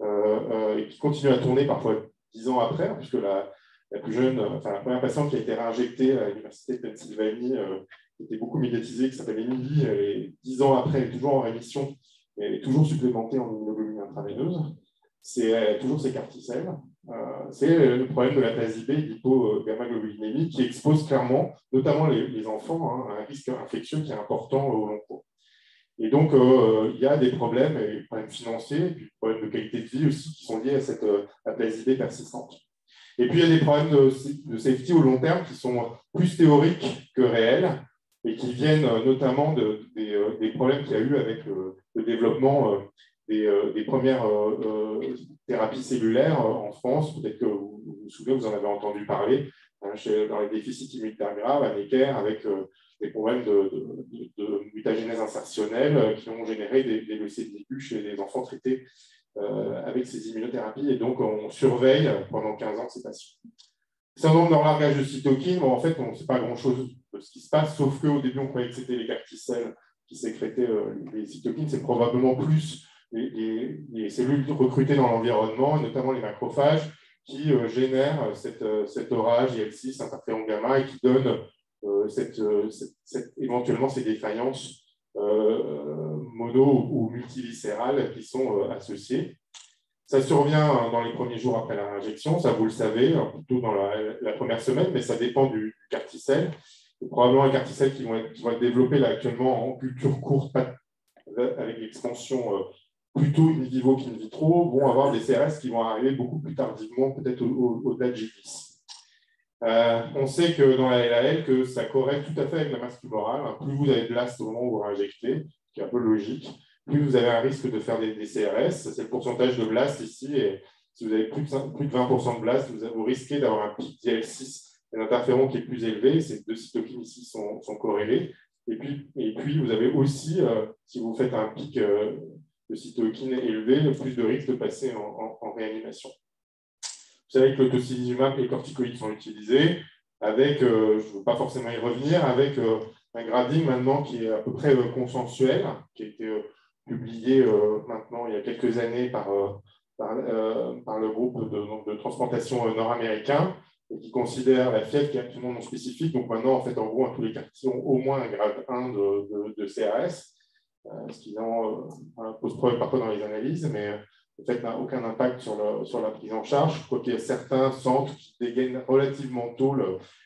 et qui continuent à tourner parfois 10 ans après, puisque la plus jeune, la première patiente qui a été réinjectée à l'Université de Pennsylvanie, qui était beaucoup médiatisée, qui s'appelle Émilie, et 10 ans après, elle est toujours en rémission. Elle est toujours supplémentée en immunoglobulines intraveineuses. C'est toujours ces carticelles. C'est le problème de l'aplasie B, l'hypogamma-globulinémie, qui expose clairement, notamment les enfants, à un risque infectieux qui est important au long cours. Et donc, il y a des problèmes, et des problèmes financiers, et puis des problèmes de qualité de vie aussi, qui sont liés à cette aplasie B persistante. Et puis, il y a des problèmes de safety au long terme qui sont plus théoriques que réels, et qui viennent notamment des problèmes qu'il y a eu avec le développement des premières thérapies cellulaires en France. Peut-être que vous vous souvenez, vous en avez entendu parler, dans les déficits immunitaires graves, à Necker, avec des problèmes de mutagénèse insertionnelle qui ont généré des leucémies chez les enfants traités avec ces immunothérapies. Et donc, on surveille pendant 15 ans ces patients. Syndrome de relargage de cytokines, bon, en fait, on ne sait pas grand-chose de ce qui se passe, sauf qu'au début, on croyait que c'était les carticelles qui sécrétaient les cytokines. C'est probablement plus les cellules recrutées dans l'environnement, notamment les macrophages, qui génèrent cet orage IL-6, interféron gamma, et qui donnent éventuellement ces défaillances mono- ou multiviscérales qui sont associées. Ça survient dans les premiers jours après l'injection, ça vous le savez, plutôt dans la première semaine, mais ça dépend du carticelle. Et probablement les carticelles qui vont être développés là, actuellement en culture courte, avec l'expansion plutôt in vivo qu'in vitro, vont avoir des CRS qui vont arriver beaucoup plus tardivement, peut-être au-delà de G10. On sait que dans la LAL, que ça corrèle tout à fait avec la masse tumorale. Plus vous avez de blast au moment où vous injectez, ce qui est un peu logique, plus vous avez un risque de faire des CRS. C'est le pourcentage de blast ici. Et si vous avez plus de 20% de blast, vous risquez d'avoir un pic d'IL-6 et d'interféron qui est plus élevé. Ces deux cytokines ici sont corrélées. Et puis, vous avez aussi, si vous faites un pic de cytokines élevé, plus de risque de passer en réanimation. Vous savez que le tocilizumab et les corticoïdes sont utilisés avec, je ne veux pas forcément y revenir, avec un grading maintenant qui est à peu près consensuel, qui a été publié maintenant il y a quelques années par le groupe de transplantation nord-américain et qui considère la fièvre qui est absolument non spécifique. Donc maintenant, en fait, en gros, tous les cas qui ont au moins un grade 1 de CRS, ce qui pose problème parfois dans les analyses, mais en fait, n'a aucun impact sur la prise en charge, quoiqu'il y a certains centres qui dégainent relativement tôt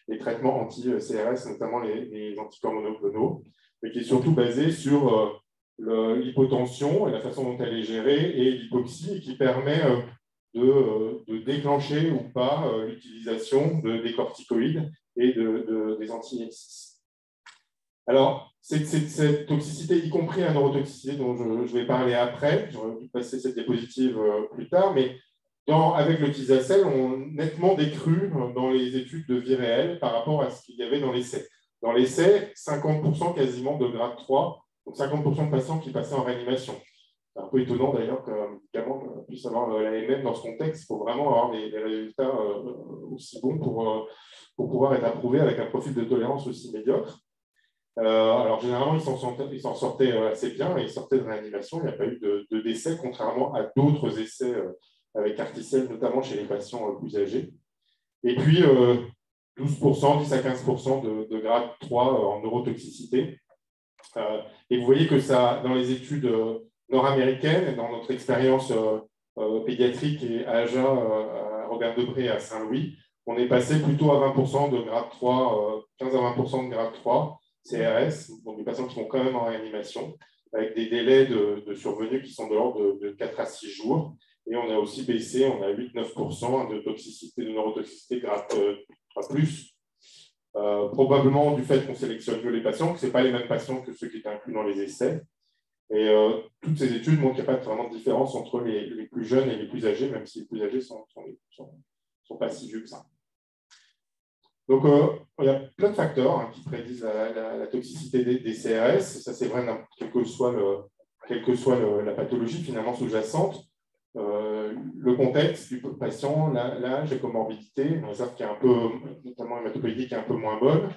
les traitements anti-CRS, notamment les anticorps monoclonaux, mais qui est surtout basé sur l'hypotension et la façon dont elle est gérée et l'hypoxie, qui permet de déclencher ou pas l'utilisation des corticoïdes et des anti-IL-6. Alors, cette toxicité, y compris la neurotoxicité dont je vais parler après, j'aurais dû passer cette diapositive plus tard, mais avec le Tisacel, on a nettement décru dans les études de vie réelle par rapport à ce qu'il y avait dans l'essai. Dans l'essai, 50% quasiment de grade 3, donc 50% de patients qui passaient en réanimation. C'est un peu étonnant d'ailleurs qu'un médicament puisse avoir l'AMM dans ce contexte. Il faut vraiment avoir des résultats aussi bons pour pouvoir être approuvé avec un profil de tolérance aussi médiocre. Alors, généralement, ils s'en sortaient assez bien et ils sortaient de réanimation. Il n'y a pas eu de décès, contrairement à d'autres essais avec Carticel, notamment chez les patients plus âgés. Et puis, 12%, 10 à 15% de grade 3 en neurotoxicité. Et vous voyez que ça, dans les études nord-américaines et dans notre expérience pédiatrique et à AJA, à Robert Debré et à Saint-Louis, on est passé plutôt à 20% de grade 3, 15 à 20% de grade 3 CRS, donc des patients qui vont quand même en réanimation, avec des délais de survenue qui sont de l'ordre de 4 à 6 jours. Et on a aussi baissé, on a 8-9% de toxicité, de neurotoxicité grade 3+, probablement du fait qu'on sélectionne mieux les patients, que ce n'est pas les mêmes patients que ceux qui étaient inclus dans les essais. Et toutes ces études montrent qu'il n'y a pas vraiment de différence entre les plus jeunes et les plus âgés, même si les plus âgés ne sont pas si vieux que ça. Donc, il y a plein de facteurs qui prédisent la toxicité des CRS. Ça, c'est vrai, quelle que soit la pathologie finalement sous-jacente. Le contexte du patient, l'âge, les comorbidités, on observe qu'il y a un peu, notamment l'hématopoïétique qui est un peu moins bonne.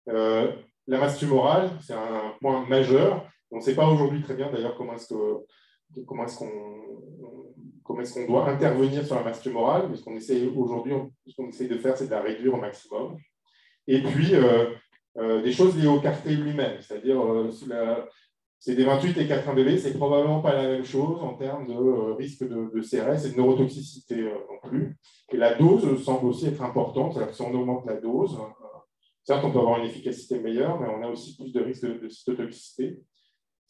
La masse tumorale, c'est un point majeur. On ne sait pas aujourd'hui très bien d'ailleurs comment est-ce qu'on doit intervenir sur la masse tumorale, mais ce qu'on essaie aujourd'hui, ce qu'on essaie de faire, c'est de la réduire au maximum. Et puis, des choses liées au CAR-T lui-même, c'est-à-dire CD28 et 4-1BB, c'est probablement pas la même chose en termes de risque de CRS et de neurotoxicité non plus. Et la dose semble aussi être importante, c'est-à-dire que si on augmente la dose, certes, on peut avoir une efficacité meilleure, mais on a aussi plus de risque de cytotoxicité.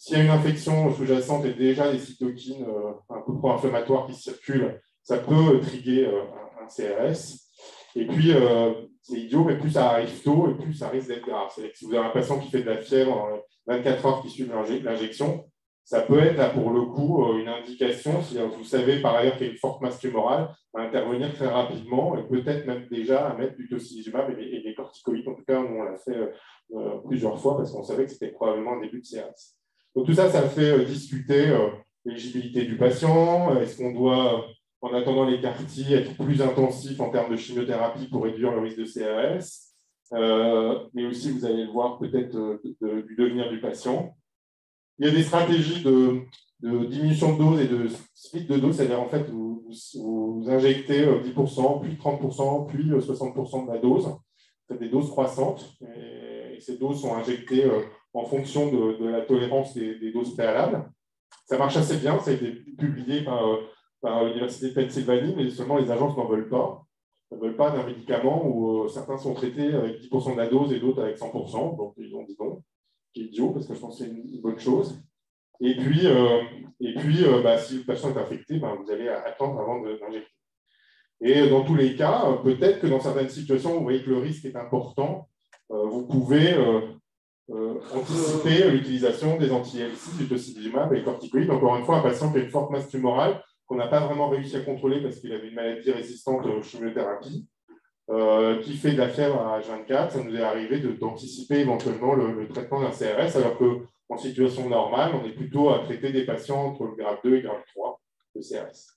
S'il y a une infection sous-jacente et déjà des cytokines un peu pro-inflammatoires qui circulent, ça peut trigger un CRS. Et puis, c'est idiot, mais plus ça arrive tôt et plus ça risque d'être grave. C'est-à-dire que si vous avez un patient qui fait de la fièvre dans 24 heures qui suivent l'injection, ça peut être là pour le coup une indication, si vous savez par ailleurs qu'il y a une forte masse tumorale, à intervenir très rapidement et peut-être même déjà à mettre du tocilizumab et des corticoïdes. En tout cas, nous on l'a fait plusieurs fois parce qu'on savait que c'était probablement un début de CRS. Donc tout ça, ça fait discuter l'éligibilité du patient. Est-ce qu'on doit en attendant les CAR-T, être plus intensif en termes de chimiothérapie pour réduire le risque de CRS. Mais aussi, vous allez le voir peut-être du devenir du patient. Il y a des stratégies de diminution de dose et de split de dose, c'est-à-dire en fait, vous injectez 10%, puis 30%, puis 60% de la dose. C'est des doses croissantes, et ces doses sont injectées en fonction de la tolérance des doses préalables. Ça marche assez bien, ça a été publié par l'Université de Pennsylvanie, mais seulement les agences n'en veulent pas. Elles ne veulent pas d'un médicament où certains sont traités avec 10% de la dose et d'autres avec 100%, donc ils ont dit non, qui est idiot, parce que je pense que c'est une bonne chose. Et puis, si le patient est infecté, vous allez attendre avant d'injecter. Et dans tous les cas, peut-être que dans certaines situations, vous voyez que le risque est important, vous pouvez anticiper l'utilisation des anti-IL6, du tocilizumab et corticoïdes. Encore une fois, un patient qui a une forte masse tumorale, qu'on n'a pas vraiment réussi à contrôler parce qu'il avait une maladie résistante aux chimiothérapies, qui fait de la fièvre à H24, ça nous est arrivé d'anticiper éventuellement le traitement d'un CRS, alors qu'en situation normale, on est plutôt à traiter des patients entre le grade 2 et grade 3 de CRS.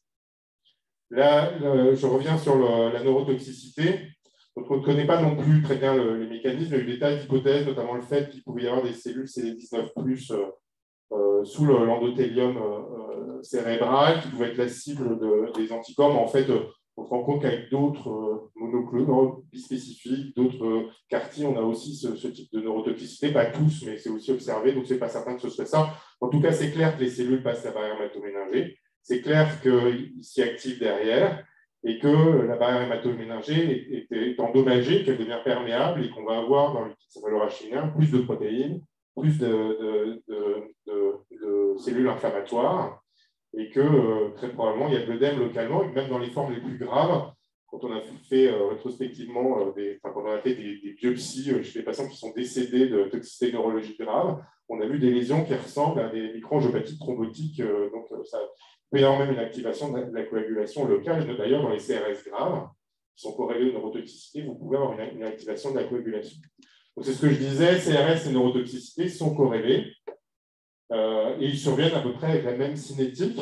Là, je reviens sur la neurotoxicité. Donc, on ne connaît pas non plus très bien les mécanismes. Il y a eu des tas d'hypothèses, notamment le fait qu'il pouvait y avoir des cellules CD19+, sous l'endothélium cérébral, qui pouvaient être la cible des anticorps. Mais en fait, on se rend compte qu'avec d'autres monoclonaux bispécifiques, d'autres CAR-T, on a aussi ce type de neurotoxicité. Pas tous, mais c'est aussi observé, donc ce n'est pas certain que ce soit ça. En tout cas, c'est clair que les cellules passent la barrière hémato-méningée. C'est clair qu'ils s'y activent derrière et que la barrière hémato-méningée est endommagée, qu'elle devient perméable et qu'on va avoir dans le liquide céphalo-rachidien plus de protéines, plus de cellules inflammatoires et que très probablement il y a de l'œdème localement, et même dans les formes les plus graves, quand on a fait rétrospectivement, quand on a fait des biopsies chez des patients qui sont décédés de toxicité neurologique grave, on a vu des lésions qui ressemblent à des micro-angiopathies thrombotiques, donc ça peut y avoir même une activation de la coagulation locale. D'ailleurs, dans les CRS graves, qui sont corrélés aux neurotoxicités, vous pouvez avoir une activation de la coagulation. Donc c'est ce que je disais, CRS et neurotoxicité sont corrélés. Et ils surviennent à peu près avec la même cinétique,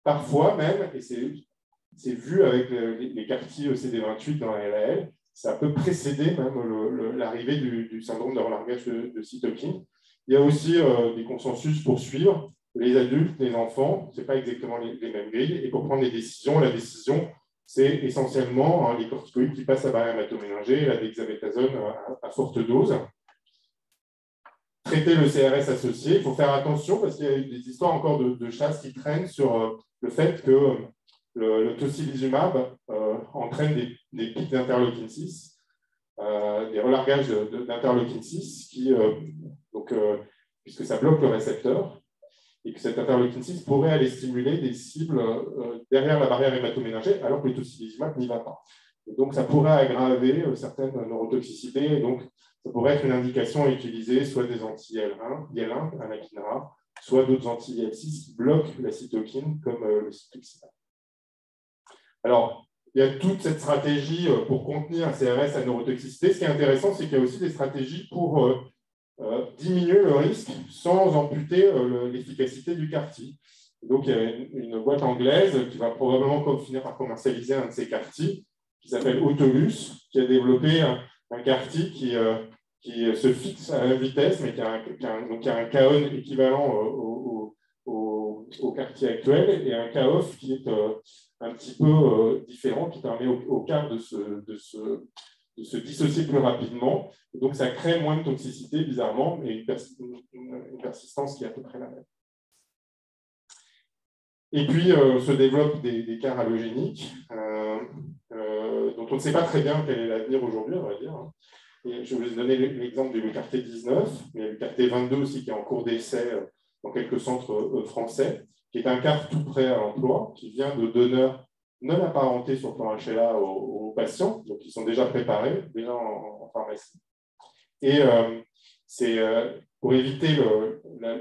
parfois même, et c'est vu avec les CAR-T CD28 dans la LAL, ça peut précéder même l'arrivée du syndrome de relargage de cytokine. Il y a aussi des consensus pour suivre les adultes, les enfants, ce n'est pas exactement les mêmes grilles, et pour prendre des décisions, la décision, c'est essentiellement les corticoïdes qui passent à barrière hémato-méningée, la dexamethasone à forte dose. Traiter le CRS associé, il faut faire attention parce qu'il y a eu des histoires encore de chasse qui traînent sur le fait que le tocilizumab entraîne des pics d'interleukine 6, des relargages d'interleukine 6, puisque ça bloque le récepteur, et que cette interleukine 6 pourrait aller stimuler des cibles derrière la barrière hémato-méningée, alors que le tocilizumab n'y va pas. Et donc, ça pourrait aggraver certaines neurotoxicités, et donc ça pourrait être une indication à utiliser soit des anti-IL1, anakinra, soit d'autres anti-IL6 qui bloquent la cytokine, comme le cytoxinab. Alors, il y a toute cette stratégie pour contenir un CRS à neurotoxicité. Ce qui est intéressant, c'est qu'il y a aussi des stratégies pour diminuer le risque sans amputer l'efficacité du CAR-T. Donc, il y a une boîte anglaise qui va probablement finir par commercialiser un de ces CAR-T, qui s'appelle Autolus, qui a développé un CAR-T qui se fixe à la même vitesse, mais qui a un K-on équivalent au CAR-T actuel, et un K-off qui est un petit peu différent, qui permet au CAR de se dissocier plus rapidement. Et donc, ça crée moins de toxicité, bizarrement, mais une persistance qui est à peu près la même. Et puis, se développent des CAR allogéniques, dont on ne sait pas très bien quel est l'avenir aujourd'hui, on va dire. Et je vais vous donner l'exemple du CAR-T19, mais il y a le CAR-T22 aussi qui est en cours d'essai dans quelques centres français, qui est un CAR tout prêt à l'emploi, qui vient de donneurs non apparentés sur le plan HLA aux patients, donc ils sont déjà préparés, déjà en pharmacie. Et c'est pour éviter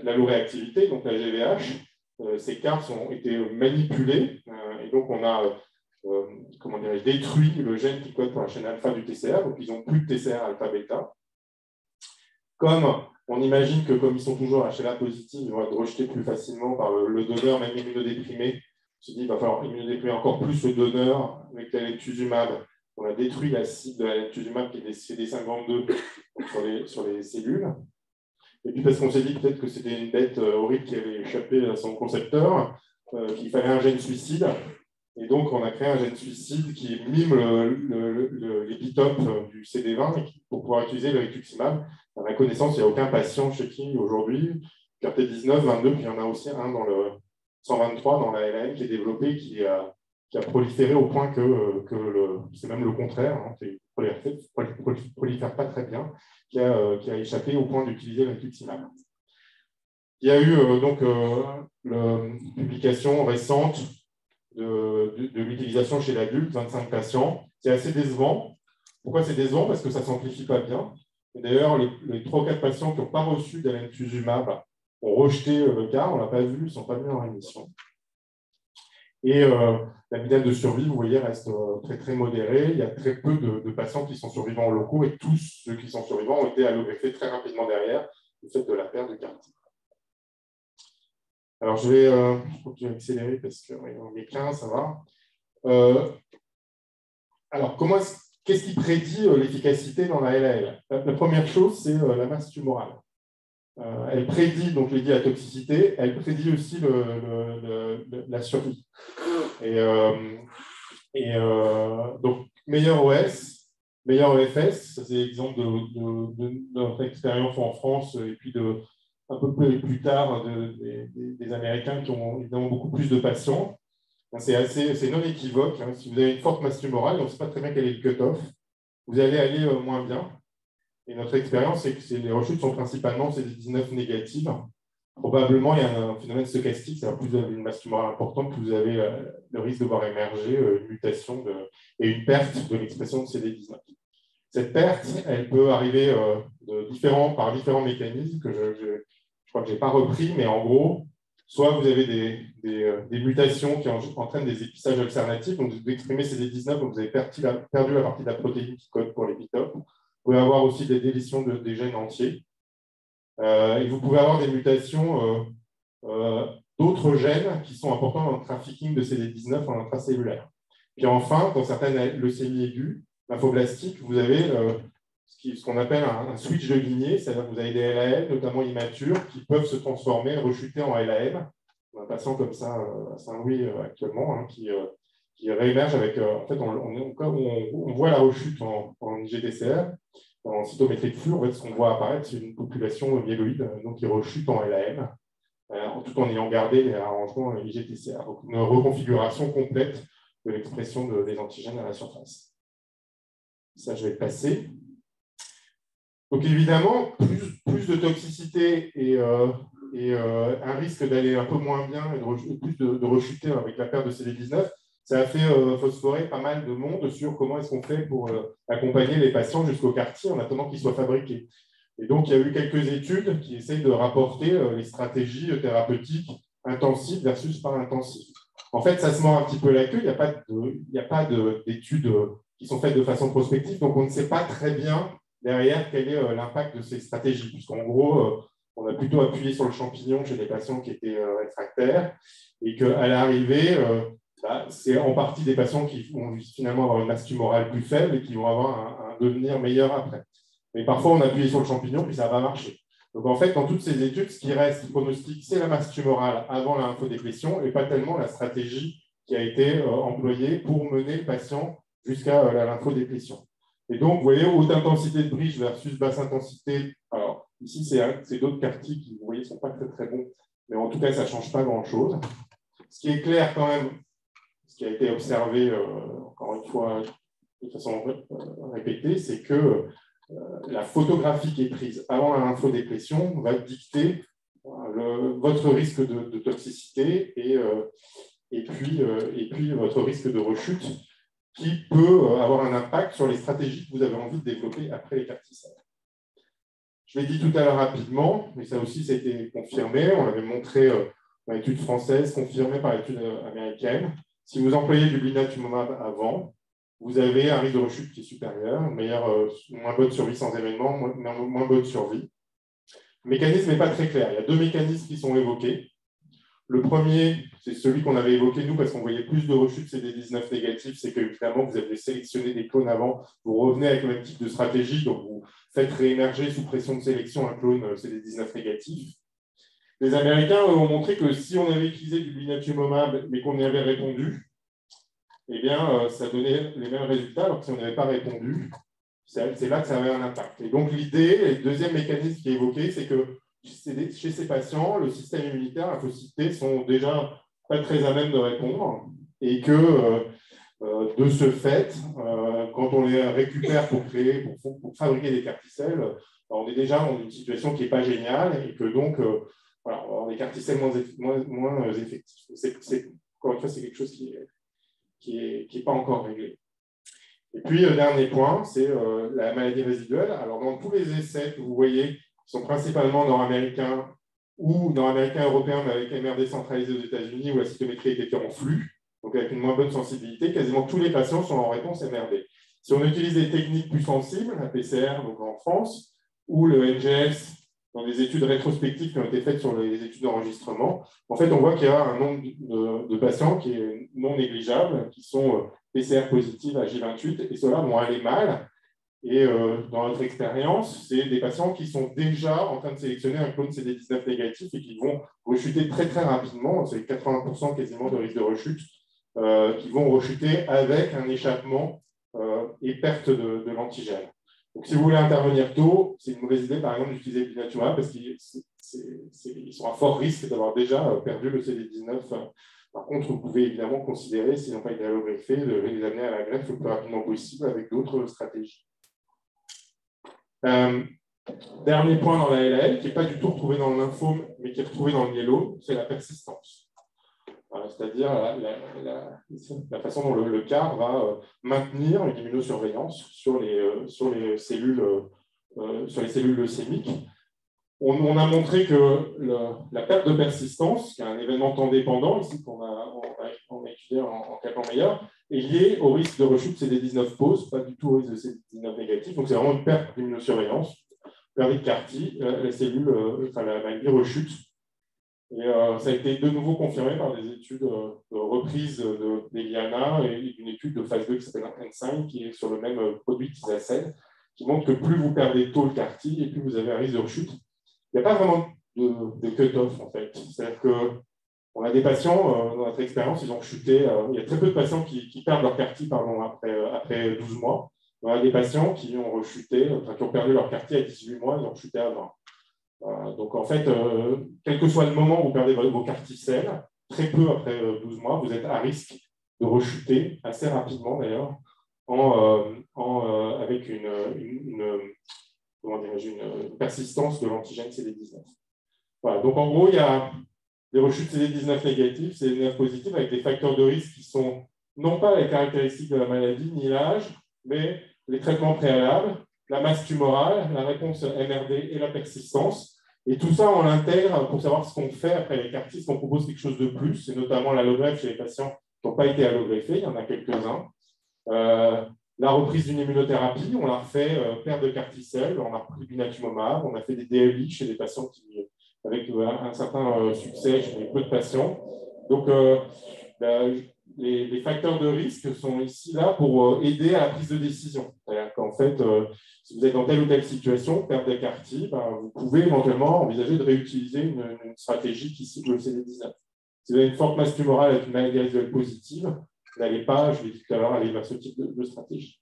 l'alloréactivité, donc la GVH, ces CARs ont été manipulés, et donc on a détruit le gène qui code pour la chaîne alpha du TCR, donc ils n'ont plus de TCR alpha-bêta. Comme on imagine que comme ils sont toujours HLA positifs, ils vont être rejetés plus facilement par le donneur, même immunodéprimé, s'est dit qu'il va falloir immunodéprimmer encore plus le donneur avec l'alectuzumab. On a détruit la cible de l'alectuzumab qui est des CD52 sur les cellules. Et puis parce qu'on s'est dit peut-être que c'était une bête horrible qui avait échappé à son concepteur, qu'il fallait un gène suicide. Et donc, on a créé un gène suicide qui mime l'épitope du CD20 pour pouvoir utiliser le rituximab. À ma connaissance, il n'y a aucun patient chez qui aujourd'hui, CART19, 22, puis il y en a aussi un dans le 123, dans la LAM, qui est développé, qui a proliféré au point que c'est même le contraire, hein, il ne prolifère pas très bien, qui a échappé au point d'utiliser le rituximab. Il y a eu donc une publication récente de l'utilisation chez l'adulte, 25 patients. C'est assez décevant. Pourquoi c'est décevant? Parce que ça ne s'amplifie pas bien. D'ailleurs, les 3 ou 4 patients qui n'ont pas reçu d'alemtuzumab ont rejeté le cas, on ne l'a pas vu, ils ne sont pas mis en rémission. Et la médiane de survie, vous voyez, reste très, très modérée. Il y a très peu de patients qui sont survivants locaux et tous ceux qui sont survivants ont été allogreffés très rapidement derrière du fait de la perte de CAR-T. Alors, je crois que je vais accélérer parce qu'on est 15, ça va. Alors, qu'est-ce qui prédit l'efficacité dans la LAL? La première chose, c'est la masse tumorale. Elle prédit, donc je l'ai dit, la toxicité, elle prédit aussi la survie. Donc, meilleur OS, meilleur EFS, ça c'est l'exemple de notre expérience en France et puis un peu plus tard des Américains qui ont évidemment beaucoup plus de patients. C'est non équivoque. Hein. Si vous avez une forte masse tumorale, on ne sait pas très bien quel est le cut-off, vous allez aller moins bien. Et notre expérience, c'est que les rechutes sont principalement CD19 négatives. Probablement, il y a un phénomène stochastique, c'est-à-dire plus vous avez une masse tumorale importante, plus vous avez le risque de voir émerger une mutation et une perte de l'expression de CD19. Cette perte, elle peut arriver par différents mécanismes que je crois que je n'ai pas repris, mais en gros, soit vous avez des mutations qui entraînent des épissages alternatifs, donc vous exprimez CD19, donc vous avez perdu la partie de la protéine qui code pour l'épitope. Vous pouvez avoir aussi des délétions des gènes entiers. Et vous pouvez avoir des mutations d'autres gènes qui sont importants dans le trafficking de CD19 en intracellulaire. Puis enfin, dans certaines leucémies aiguës, lymphoblastiques, vous avez ce qu'on appelle un switch de lignée, c'est-à-dire que vous avez des LAM, notamment immatures, qui peuvent se transformer, rechuter en LAM. On a un patient comme ça à Saint-Louis actuellement, hein, qui réémerge avec... en fait, on voit la rechute en IGTCR, en cytométrie de flux. En fait, ce qu'on voit apparaître, c'est une population myéloïde, donc qui rechute en LAM, tout en ayant gardé les arrangements IGTCR. Donc, une reconfiguration complète de l'expression des antigènes à la surface. Ça, je vais passer. Donc, évidemment, plus de toxicité et un risque d'aller un peu moins bien et plus de rechuter avec la perte de CD19, ça a fait phosphorer pas mal de monde sur comment est-ce qu'on fait pour accompagner les patients jusqu'au CAR-T en attendant qu'ils soient fabriqués. Et donc, il y a eu quelques études qui essayent de rapporter les stratégies thérapeutiques intensives versus pas intensives. En fait, ça se mord un petit peu la queue. Il n'y a pas d'études qui sont faites de façon prospective, donc on ne sait pas très bien derrière quel est l'impact de ces stratégies, puisqu'en gros, on a plutôt appuyé sur le champignon chez des patients qui étaient réfractaires, et qu'à l'arrivée, c'est en partie des patients qui vont finalement avoir une masse tumorale plus faible et qui vont avoir un devenir meilleur après. Mais parfois, on appuie sur le champignon, puis ça va marcher. Donc en fait, dans toutes ces études, ce qui reste pronostic, c'est la masse tumorale avant la lymphodéplétion et pas tellement la stratégie qui a été employée pour mener le patient jusqu'à la lymphodéplétion. Et donc, vous voyez, haute intensité de bridge versus basse intensité. Alors, ici, c'est d'autres CAR-T qui, vous voyez, ne sont pas très, très bons. Mais en tout cas, ça ne change pas grand-chose. Ce qui est clair quand même, ce qui a été observé, encore une fois, de façon répétée, c'est que la photographie qui est prise avant la lymphodéplétion va dicter votre risque de toxicité et puis votre risque de rechute qui peut avoir un impact sur les stratégies que vous avez envie de développer après les CAR-T-cells. Je l'ai dit tout à l'heure rapidement, mais ça aussi, ça a été confirmé. On l'avait montré dans l'étude française, confirmé par l'étude américaine. Si vous employez du blinatumomab avant, vous avez un risque de rechute qui est supérieur, moins bonne survie sans événement, moins bonne survie. Le mécanisme n'est pas très clair. Il y a deux mécanismes qui sont évoqués. Le premier, c'est celui qu'on avait évoqué nous, parce qu'on voyait plus de rechutes CD19 négatifs, c'est que finalement, vous avez sélectionné des clones avant, vous revenez avec le même type de stratégie, donc vous faites réémerger sous pression de sélection un clone CD19 négatif. Les Américains ont montré que si on avait utilisé du blinatumomab, mais qu'on y avait répondu, eh bien, ça donnait les mêmes résultats, alors que si on n'avait pas répondu, c'est là que ça avait un impact. Et donc, l'idée, et le deuxième mécanisme qui est évoqué, c'est que chez ces patients, le système immunitaire, la lymphocytes sont déjà pas très à même de répondre, et que de ce fait, quand on les récupère pour fabriquer des CAR-T-cells, on est déjà dans une situation qui n'est pas géniale, et que donc, voilà, on va avoir des CAR-T-cells moins effectifs. Encore une fois, c'est quelque chose qui n'est pas encore réglé. Et puis, le dernier point, c'est la maladie résiduelle. Alors, dans tous les essais que vous voyez, qui sont principalement nord-américains ou nord-américains européens, mais avec MRD centralisé aux États-Unis, où la cytométrie était en flux, donc avec une moins bonne sensibilité, quasiment tous les patients sont en réponse MRD. Si on utilise des techniques plus sensibles, la PCR donc en France, ou le NGS, dans des études rétrospectives qui ont été faites sur les études d'enregistrement, en fait, on voit qu'il y a un nombre de patients qui est non négligeable, qui sont PCR positifs à J28, et ceux-là vont aller mal. Et dans notre expérience, c'est des patients qui sont déjà en train de sélectionner un clone CD19 négatif et qui vont rechuter très très rapidement, c'est 80% quasiment de risque de rechute, qui vont rechuter avec un échappement et perte de l'antigène. Donc, si vous voulez intervenir tôt, c'est une mauvaise idée, par exemple, d'utiliser le blinatumomab parce qu'ils sont à fort risque d'avoir déjà perdu le CD19. Par contre, vous pouvez évidemment considérer, s'ils n'ont pas été allogreffés, de les amener à la greffe le plus rapidement possible avec d'autres stratégies. Dernier point dans la LAL, qui n'est pas du tout retrouvé dans le lymphome, mais qui est retrouvé dans le myélome, c'est la persistance. C'est-à-dire la façon dont le CAR va maintenir une immunosurveillance sur les cellules leucémiques. On a montré que la perte de persistance, qui est un événement temps dépendant, ici qu'on a étudié en Kaplan-Meier, est liée au risque de rechute CD19 pause, pas du tout au risque de CD19 négatif. Donc c'est vraiment une perte d'immunosurveillance. Perdue de CAR-T, la maladie rechute. Et ça a été de nouveau confirmé par des études de reprise d'Eliana et une étude de phase 2 qui s'appelle Ensign, qui est sur le même produit qu'Isacel, qui montre que plus vous perdez tôt le CAR-T et plus vous avez un risque de rechute. Il n'y a pas vraiment de cut-off, en fait. C'est-à-dire qu'on a des patients, dans notre expérience, ils ont chuté. Il y a très peu de patients qui perdent leur CAR-T après 12 mois. On a des patients qui ont rechuté, qui ont perdu leur CAR-T à 18 mois, ils ont chuté à 20. Donc, en fait, quel que soit le moment où vous perdez vos CAR-T-cells, très peu après 12 mois, vous êtes à risque de rechuter, assez rapidement d'ailleurs, avec une persistance de l'antigène CD19. Voilà, donc en gros, il y a des rechutes CD19 négatives, CD19 positives, avec des facteurs de risque qui sont non pas les caractéristiques de la maladie, ni l'âge, mais les traitements préalables, la masse tumorale, la réponse MRD et la persistance. Et tout ça, on l'intègre pour savoir ce qu'on fait après les CAR-T, qu'on propose quelque chose de plus, et notamment l'allogreffe chez les patients qui n'ont pas été allogreffés, il y en a quelques-uns. La reprise d'une immunothérapie, on l'a refait perte de CAR-T-cells, on a repris du blinatumomab, on a fait des DLI chez des patients avec un certain succès chez peu de patients. Donc, les facteurs de risque sont ici là pour aider à la prise de décision. C'est-à-dire qu'en fait, si vous êtes dans telle ou telle situation, perte de CAR-T, vous pouvez éventuellement envisager de réutiliser une stratégie qui cible le CD19. Si vous avez une forte masse tumorale avec une maladie résiduelle positive, n'allez pas, je l'ai dit tout à l'heure, aller vers ce type de stratégie.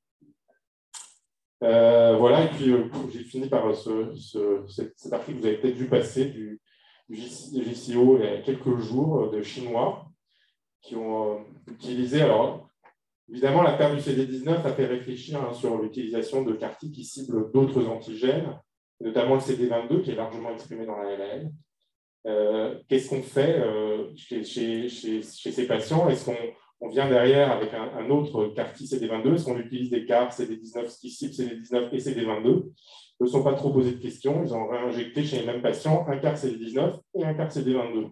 Voilà, et puis j'ai fini par cet article que vous avez peut-être vu passer du JCO il y a quelques jours, de Chinois, qui ont utilisé, alors évidemment la perte du CD19 a fait réfléchir sur l'utilisation de CAR-T qui ciblent d'autres antigènes, notamment le CD22 qui est largement exprimé dans la LAL. Qu'est-ce qu'on fait chez ces patients? Est-ce qu'on vient derrière avec un autre CAR-T CD22? Est-ce qu'on utilise des CAR CD19 qui ciblent CD19 et CD22? Ils ne se sont pas trop posé de questions. Ils ont réinjecté chez les mêmes patients un CAR CD19 et un CAR CD22.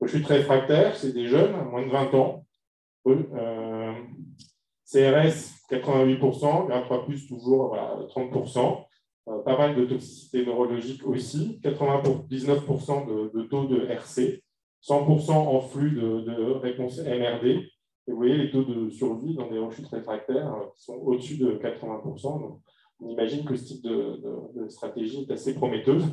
Je suis très réfractaire, c'est des jeunes, moins de 20 ans. CRS, 88%, grade 3+, toujours voilà, 30%. Pas mal de toxicité neurologique aussi, 99% de taux de RC. 100% en flux de réponse MRD. Et vous voyez les taux de survie dans des rechutes réfractaires qui sont au-dessus de 80%. Donc, on imagine que ce type de stratégie est assez prometteuse.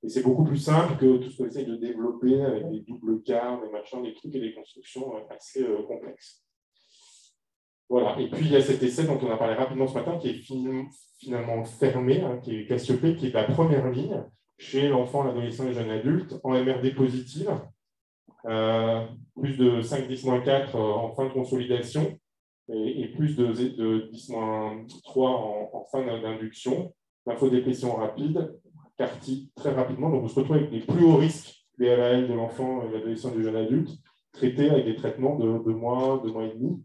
Et c'est beaucoup plus simple que tout ce qu'on essaye de développer avec des doubles quarts, des machins, des trucs et des constructions assez complexes. Voilà. Et puis, il y a cet essai dont on a parlé rapidement ce matin qui est finalement fermé, hein, qui est Cassiopée, qui est la première ligne chez l'enfant, l'adolescent et le jeune adulte en MRD positive. Plus de 5-10-4 en fin de consolidation et plus de 10-3 en fin d'induction. Lymphodéplétion rapide, CAR-T très rapidement. Donc, on se retrouve avec les plus hauts risques des LAL de l'enfant, de l'adolescent et du jeune adulte, traités avec des traitements de 2 mois, 2 mois et demi,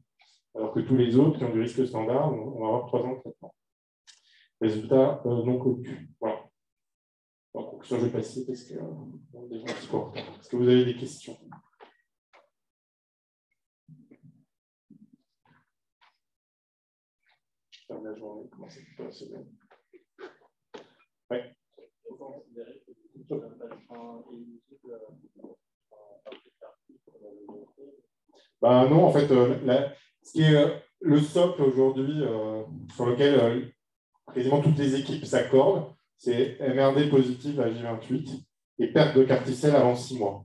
alors que tous les autres qui ont du risque standard, on va avoir 3 ans de traitement. Résultat non connu. Voilà. En conclusion, je vais passer parce que on est déjà un petit peu en retard. Est-ce que vous avez des questions? Je ferme la journée. Comment ça peut passer? Ouais. Ben non, en fait, ce qui est le socle aujourd'hui sur lequel quasiment toutes les équipes s'accordent, c'est MRD positive à J28 et perte de carticelle avant 6 mois.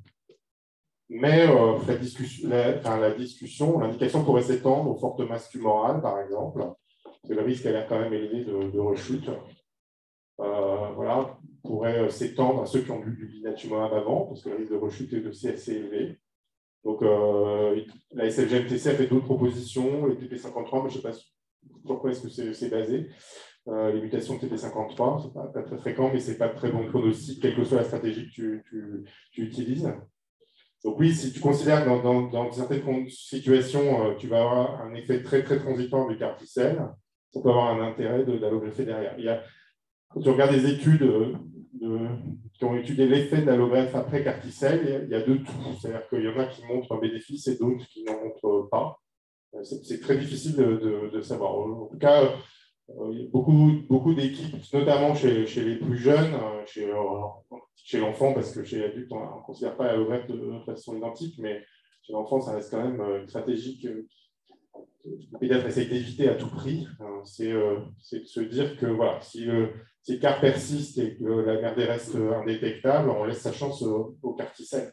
Mais la discussion, l'indication pourrait s'étendre aux fortes masses tumorales, par exemple, parce que le risque a l'air quand même élevé de rechute. Voilà, pourrait s'étendre à ceux qui ont du blinatumomab avant, parce que le risque de rechute est aussi assez élevé. Donc, la SFGMTC a fait d'autres propositions, les TP53, mais je ne sais pas sur quoi est-ce que c'est basé. Les mutations de TP53, ce n'est pas très fréquent, mais ce n'est pas très bon pronostic, quelle que soit la stratégie que tu utilises. Donc oui, si tu considères que dans certaines situations, tu vas avoir un effet très, très transitoire du carticelle, ça peut avoir un intérêt d'allogreffer derrière. Quand tu regardes des études qui ont étudié l'effet de l'allogreffe après carticelle, il y a de tout. C'est-à-dire qu'il y en a qui montrent un bénéfice et d'autres qui n'en montrent pas. C'est très difficile de savoir. En tout cas, il y a beaucoup d'équipes, notamment chez les plus jeunes, chez l'enfant, parce que chez l'adulte, on ne considère pas l'allogreffe de façon identique, mais chez l'enfant, ça reste quand même une stratégie que le pédiatre essaye d'éviter à tout prix. C'est de se dire que voilà, si le CAR persiste et que la MRD reste indétectable, on laisse sa chance au carticelle.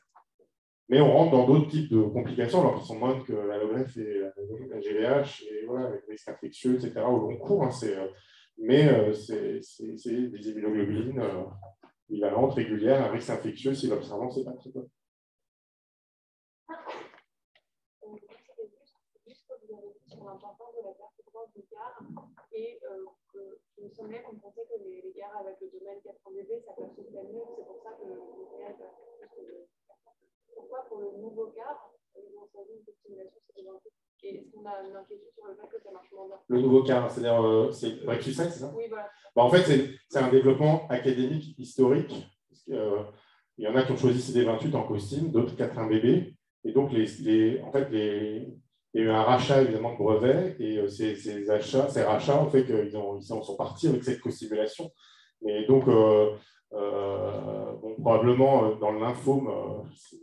Mais on rentre dans d'autres types de complications, alors qu'ils sont moindres que l'allogreffe et la GVH, et voilà, avec les risques infectieux, etc., au long cours. Mais c'est des immunoglobulines bivalentes, régulières, un risque infectieux si l'observance n'est pas très bonne. Sur l'importance de la performance du CAR et il me semblait qu'on pensait que les CAR avec le domaine 4 bébé, ça passe aussi mieux. C'est pour ça que le CAR est plus. Pourquoi pour le nouveau CAR, ils ont choisi une stimulation cérébrale? Et est-ce qu'on a une inquiétude sur le fait que ça marche moins bien? Le nouveau CAR, c'est-à-dire c'est Rexulcel, c'est ça? Oui, voilà. En fait, c'est un développement académique historique. Il y en a qui ont choisi CD28 en costume, d'autres 4-1 bébé. Et donc, en fait, il y a eu un rachat évidemment de brevets et ces rachats ont fait qu'ils sont partis avec cette co-stimulation. Mais donc, probablement dans le lymphome,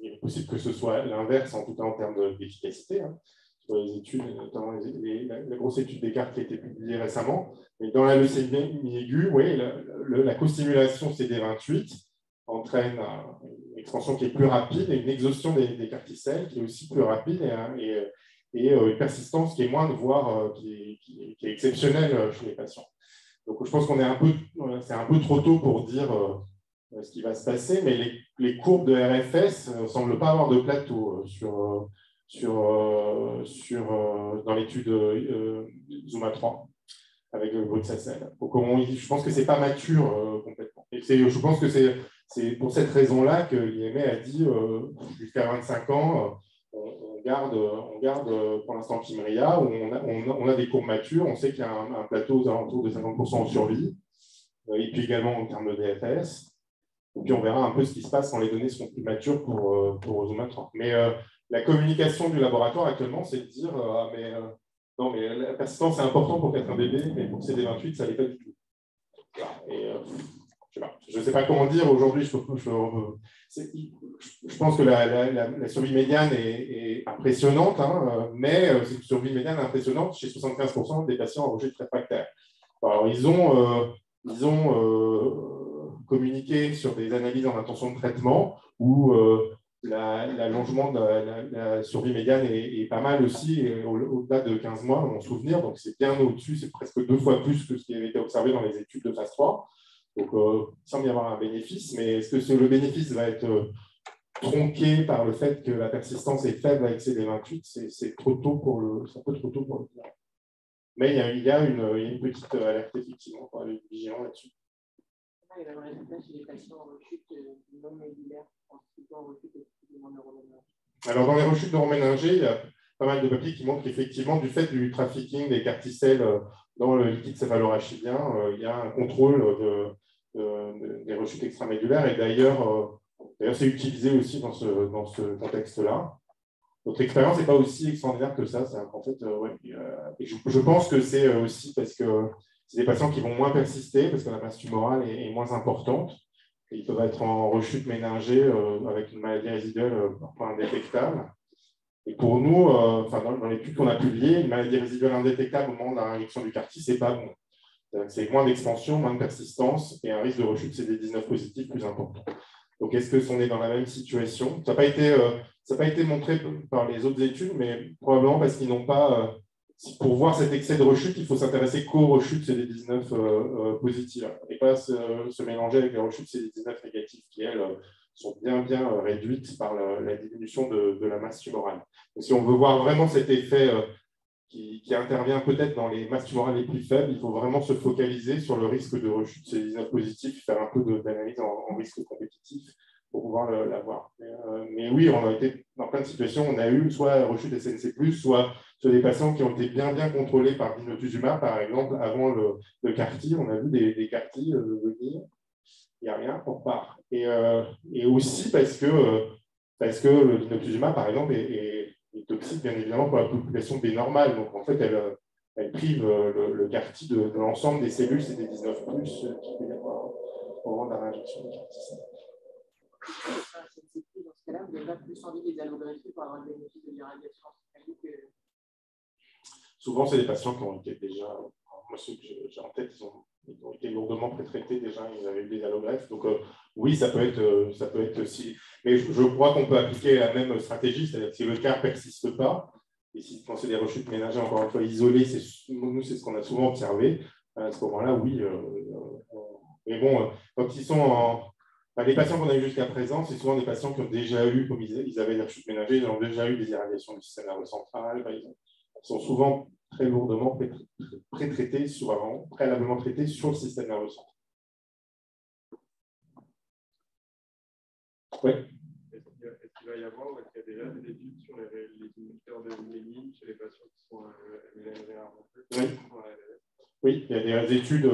il est possible que ce soit l'inverse, en tout cas en termes d'efficacité. Sur les études, notamment la grosse étude des cartes qui a été publiée récemment. Mais dans la leucémie aiguë, oui, la co-stimulation CD28 entraîne une expansion qui est plus rapide et une exhaustion des carticelles qui est aussi plus rapide et une persistance qui est moindre, voire qui est exceptionnelle chez les patients. Donc, je pense c'est un peu trop tôt pour dire ce qui va se passer, mais les courbes de RFS ne semblent pas avoir de plateau dans l'étude Zuma-3 avec le Bruxelles. Donc, je pense que ce n'est pas mature complètement. Et je pense que c'est pour cette raison-là que l'IME a dit jusqu'à 25 ans, on garde pour l'instant Kymriah, où on a des courbes matures, on sait qu'il y a un plateau aux alentours de 50% en survie, et puis également en termes de DFS. Et puis on verra un peu ce qui se passe quand les données seront plus matures pour Zuma-3. Mais la communication du laboratoire actuellement, c'est de dire non, mais la persistance est importante pour 4 bébé, mais pour CD28, ça ne l'est pas du tout. Et je ne sais pas comment dire aujourd'hui, je pense que la survie médiane est impressionnante, hein, mais c'est une survie médiane impressionnante chez 75% des patients en rechute réfractaire. Alors, ils ont communiqué sur des analyses en intention de traitement où l'allongement de la survie médiane est pas mal aussi, au-delà de 15 mois, à mon souvenir. Donc, c'est bien au-dessus, c'est presque 2 fois plus que ce qui avait été observé dans les études de phase 3. Donc, il semble y avoir un bénéfice, mais est-ce que le bénéfice va être tronqué par le fait que la persistance est faible avec CD28? C'est trop tôt pour c'est un peu trop tôt pour le dire. Mais il y a une petite alerte, effectivement, pour aller vigilant là-dessus. Il y a le résultat chez les patients en rechute non médulaire, en rechute exclusivement neuroméningée. Alors, dans les rechutes neuroméningées, il y a pas mal de papiers qui montrent qu'effectivement, du fait du trafficking des carticelles dans le liquide céphalorachidien, il y a un contrôle des rechutes extramédulaires. Et d'ailleurs, c'est utilisé aussi dans ce contexte-là. Notre expérience n'est pas aussi extraordinaire que ça. En fait, et je pense que c'est aussi parce que c'est des patients qui vont moins persister, parce que la masse tumorale est moins importante. Et ils peuvent être en rechute méningée avec une maladie résiduelle parfois indétectable. Et pour nous, dans l'étude qu'on a publiée, une maladie résiduelle indétectable au moment de la réinjection du CAR-T, ce n'est pas bon. C'est moins d'expansion, moins de persistance et un risque de rechute CD19 positif plus important. Donc, est-ce qu'on est dans la même situation? Ça n'a pas été montré par les autres études, mais probablement parce qu'ils n'ont pas... pour voir cet excès de rechute, il faut s'intéresser qu'aux rechutes CD19 positives et pas se mélanger avec les rechutes CD19 négatives qui, elles, sont bien réduites par la diminution de la masse tumorale. Donc, si on veut voir vraiment cet effet qui intervient peut-être dans les masses tumorales les plus faibles, il faut vraiment se focaliser sur le risque de rechute CD19 positif, faire un peu d'analyse en risque compétitif pour pouvoir l'avoir. Mais oui, on a été dans plein de situations, on a eu soit rechute SNC+, soit sur des patients qui ont été bien contrôlés par l'inotuzumab, par exemple, avant le CAR-T, on a vu des CAR-T venir, il n'y a rien, on repart. Et aussi parce que l'inotuzumab, par exemple, est toxique, bien évidemment, pour la population des normales. Donc, en fait, elle prive le CAR-T de l'ensemble des cellules CD19+, qui peut y avoir au moment de la réinjection du CAR-T. Dans ce cas-là, vous n'avez pas plus envie de les allogreffer pour avoir le bénéfice de l'irradiation. Souvent, c'est des patients qui ont été déjà, moi ceux que j'ai en tête, ils ont été lourdement pré-traités déjà, ils avaient eu des allogreffes. Donc oui, ça peut être aussi. Mais je crois qu'on peut appliquer la même stratégie, c'est-à-dire que si le CAR ne persiste pas, et si quand c'est des rechutes ménagères, encore une fois, isolées, nous, c'est ce qu'on a souvent observé, à ce moment-là, oui. Mais bon, quand ils sont les patients qu'on a eu jusqu'à présent, c'est souvent des patients qui ont déjà eu, comme ils avaient des rechutes ménagères, ils ont déjà eu des irradiations du système nerveux central, par exemple. Ils sont souvent très lourdement pré-traités, préalablement traités sur le système nerveux central. Oui. Est-ce qu'il va y avoir ou est-ce qu'il y a déjà des études sur les inhibiteurs de méline chez les patients qui sont MLL? Oui, il y a des études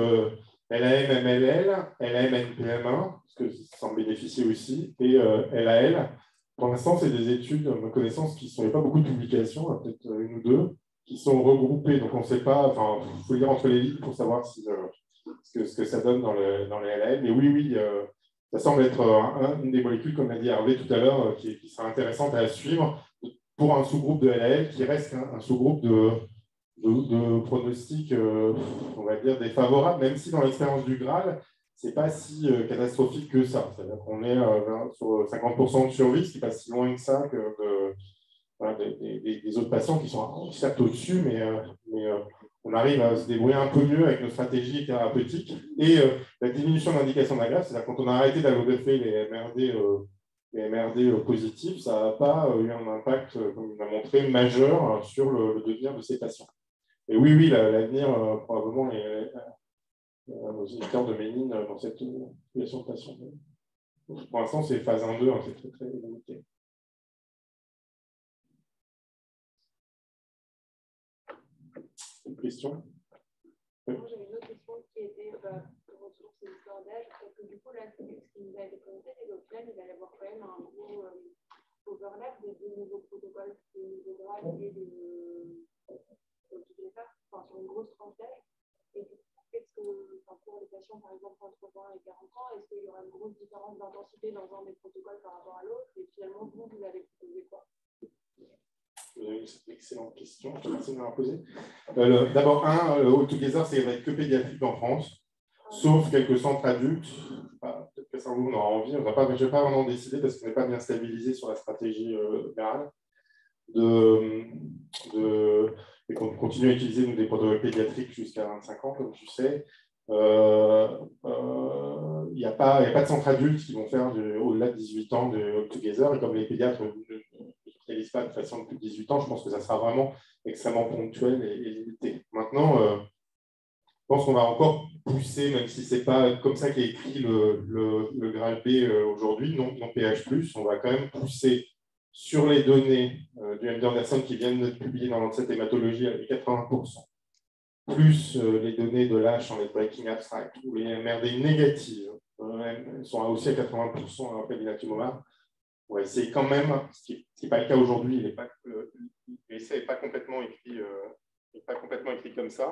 LAM-MLL, LAM-NPM1, parce que ça semble bénéficier aussi, et LAL. Pour l'instant, c'est des études, à ma connaissance, qui ne sont pas beaucoup de publications, peut-être une ou deux, qui sont regroupées. Donc, on ne sait pas, enfin, il faut lire entre les lignes pour savoir ce que ça donne dans les LAL. Mais oui, ça semble être une des molécules, comme l'a dit Hervé tout à l'heure, qui sera intéressante à suivre pour un sous-groupe de LAL qui reste un sous-groupe de pronostics, on va dire, défavorables, même si dans l'expérience du Graal, ce n'est pas si catastrophique que ça. C'est-à-dire qu'on est sur 50% de survie, ce qui n'est pas si loin que ça des autres patients qui sont certes au-dessus, mais on arrive à se débrouiller un peu mieux avec nos stratégies thérapeutiques. Et la diminution d'indication d'agrafes, c'est-à-dire quand on a arrêté d'allogreffer les MRD positifs, ça n'a pas eu un impact, comme il a montré, majeur sur le devenir de ces patients. Et oui, l'avenir probablement est nos inhibiteurs de méline dans cette population de patients. Pour l'instant, c'est phase 1-2, hein, c'est très limité. Une question? Oui. J'avais une autre question qui était sur ces histoires d'âge. Parce que du coup, là, ce qui nous a été présenté, c'est qu'au final, il va y avoir quand même un gros overlap des deux nouveaux protocoles, le nouveau Graal et sur une grosse tranche d'âge. Et du coup, qu'est-ce que, pour les patients, par exemple, entre 20 et 40 ans, est-ce qu'il y aura une grosse différence d'intensité dans un des protocoles par C'est une excellente question. Je te remercie de m'avoir posé. D'abord, All Together, ça va être que pédiatrique en France, sauf quelques centres adultes. Peut-être que ça vous en aura envie. Je ne vais pas vraiment décider parce qu'on n'est pas bien stabilisé sur la stratégie virale. Et qu'on continue à utiliser nous, des protocoles pédiatriques jusqu'à 25 ans, comme tu sais. Il n'y a pas de centre adulte qui vont faire au-delà de 18 ans de All Together. Et comme les pédiatres ne spécialisent pas de façon de plus de 18 ans, je pense que ça sera vraiment extrêmement ponctuel et limité. Maintenant, je pense qu'on va encore pousser, même si ce n'est pas comme ça qu'est écrit le Graal B aujourd'hui, non PH+, on va quand même pousser sur les données du MD Anderson qui viennent d'être publiées dans Lancet Hématologie avec 80%, plus les données de l'H en breaking abstract, ou les MRD négatives, elles sont aussi à 80% après l'inatumomab. On va essayer quand même, ce qui n'est pas le cas aujourd'hui, l'essai n'est pas complètement écrit comme ça.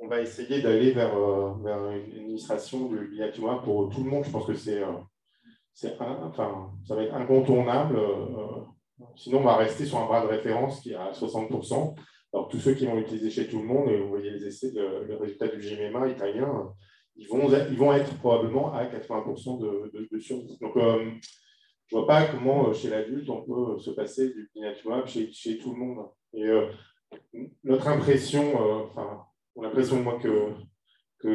On va essayer d'aller vers une administration de l'inatumomab pour tout le monde. Je pense que ça va être incontournable. Sinon, on va rester sur un bras de référence qui est à 60%. Alors, tous ceux qui vont l'utiliser chez tout le monde, et vous voyez les essais, le résultat du GMMA italien, ils vont être probablement à 80% de survie. Donc, je ne vois pas comment, chez l'adulte, on peut se passer du blinatumomab chez tout le monde. Et notre impression, l'impression moi que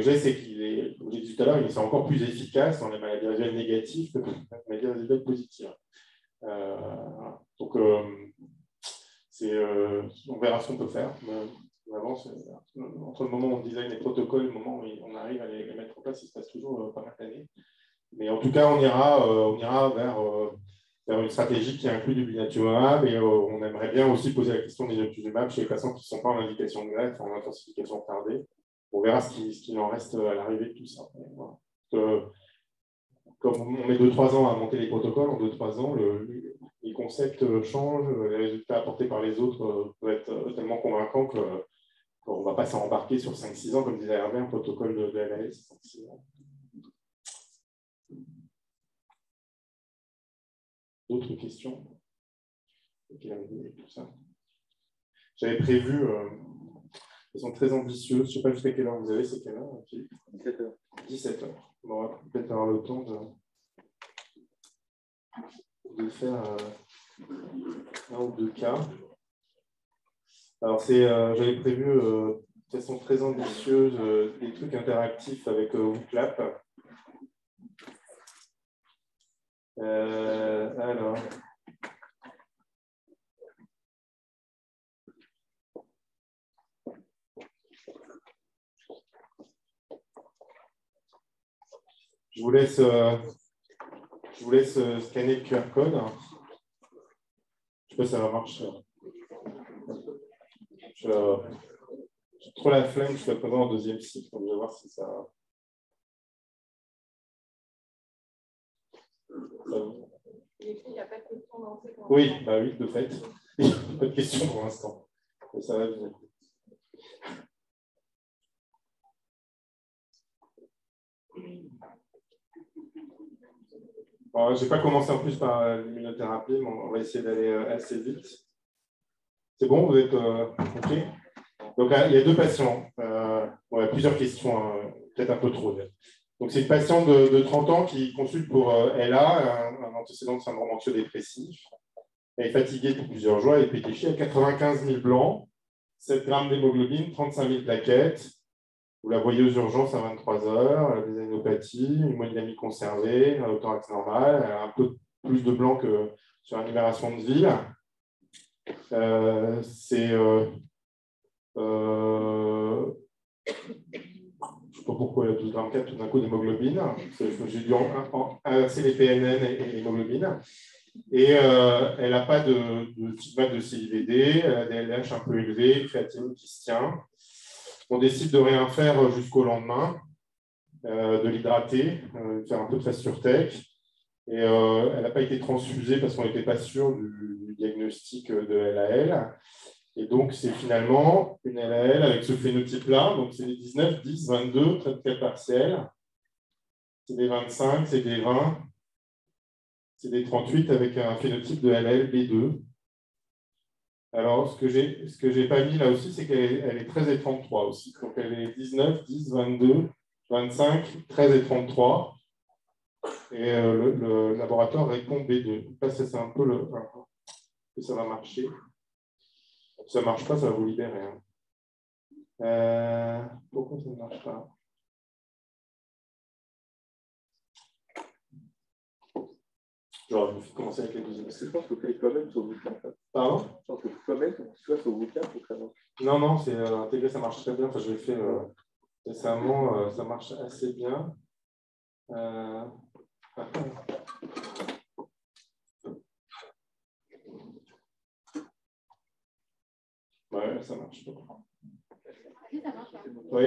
j'ai, c'est qu'il est, comme j'ai dit tout à l'heure, il est encore plus efficace dans les maladies résiduelles négatives que dans les maladies résiduelles positives. Donc, on verra ce qu'on peut faire. On avance. Entre le moment où on design les protocoles et le moment où on arrive à les mettre en place, il se passe toujours pas mal d'années. Mais en tout cas, on ira vers une stratégie qui inclut du blinatumomab et on aimerait bien aussi poser la question des inotuzumab chez les patients qui ne sont pas en indication de greffe, en intensification retardée. On verra ce qu'il en reste à l'arrivée de tout ça. Voilà. Comme on met 2-3 ans à monter les protocoles, en 2-3 ans, les concepts changent, les résultats apportés par les autres peuvent être tellement convaincants qu'on ne va pas s'embarquer sur 5-6 ans, comme disait Hervé, un protocole de LAL, c'est 5-6 ans. D'autres questions? J'avais prévu, elles sont très ambitieuses, je ne sais pas jusqu'à quelle heure vous avez, c'est quelle heure, Philippe? 17h. 17h. Bon, on va peut-être avoir le temps de faire un ou deux cas. Alors, j'avais prévu de façon très ambitieuse des trucs interactifs avec WooClap. Alors. Je vous laisse scanner le QR code. Je ne sais pas si ça va marcher. J'ai trop la flemme, je suis présent au deuxième site, donc je vais voir si ça. Il n'y a pas de questions dans ces commentaires. Oui, bah oui, de fait. Il n'y a pas de questions pour l'instant. Mais ça va venir. Je n'ai pas commencé en plus par l'immunothérapie, mais on va essayer d'aller assez vite. C'est bon, vous êtes OK? Donc, il y a deux patients. Il y a plusieurs questions, peut-être un peu trop. Donc, c'est une patiente de 30 ans qui consulte pour LA, un antécédent de syndrome anxio-dépressif. Elle est fatiguée depuis plusieurs jours, elle est pétrifiée à 95 000 blancs, 7 grammes d'hémoglobine, 35 000 plaquettes. Vous la voyez aux urgences à 23 heures, elle a des anénopathies, une hémodynamique conservée, un thorax normal, elle a un peu plus de blanc que sur la numération de ville. Je ne sais pas pourquoi elle a 12,4 g tout d'un coup d'hémoglobine. J'ai dû inverser les PNN et l'hémoglobine. Et elle n'a pas de stigmate de CIVD, elle a des LH un peu élevés, une créatinine qui se tient. On décide de rien faire jusqu'au lendemain, de l'hydrater, de faire un peu de phase sur tech. Et elle n'a pas été transfusée parce qu'on n'était pas sûr du diagnostic de LAL. Et donc, c'est finalement une LAL avec ce phénotype-là. Donc, c'est des 19, 10, 22, trait de cas partiel. C'est des 25, c'est des 20. C'est des 38 avec un phénotype de LAL B2. Alors, ce que j'ai pas mis là aussi, c'est qu'elle est 13 et 33 aussi. Donc, elle est 19, 10, 22, 25, 13 et 33. Et le laboratoire répond B2. Donc là, c'est un peu que ça va marcher. Si ça ne marche pas, ça va vous libérer. Pourquoi ça ne marche pas? Genre, je vais commencer avec les deuxièmes. Je pense que tu fais toi-même sur le bouquin. Pardon? Je pense que toi-même, tu sois sur le bouquin pour que ça marche. Non, c'est intégré, ça marche très bien. Enfin, je l'ai fait récemment, ça marche assez bien. Ouais, ça marche. Oui.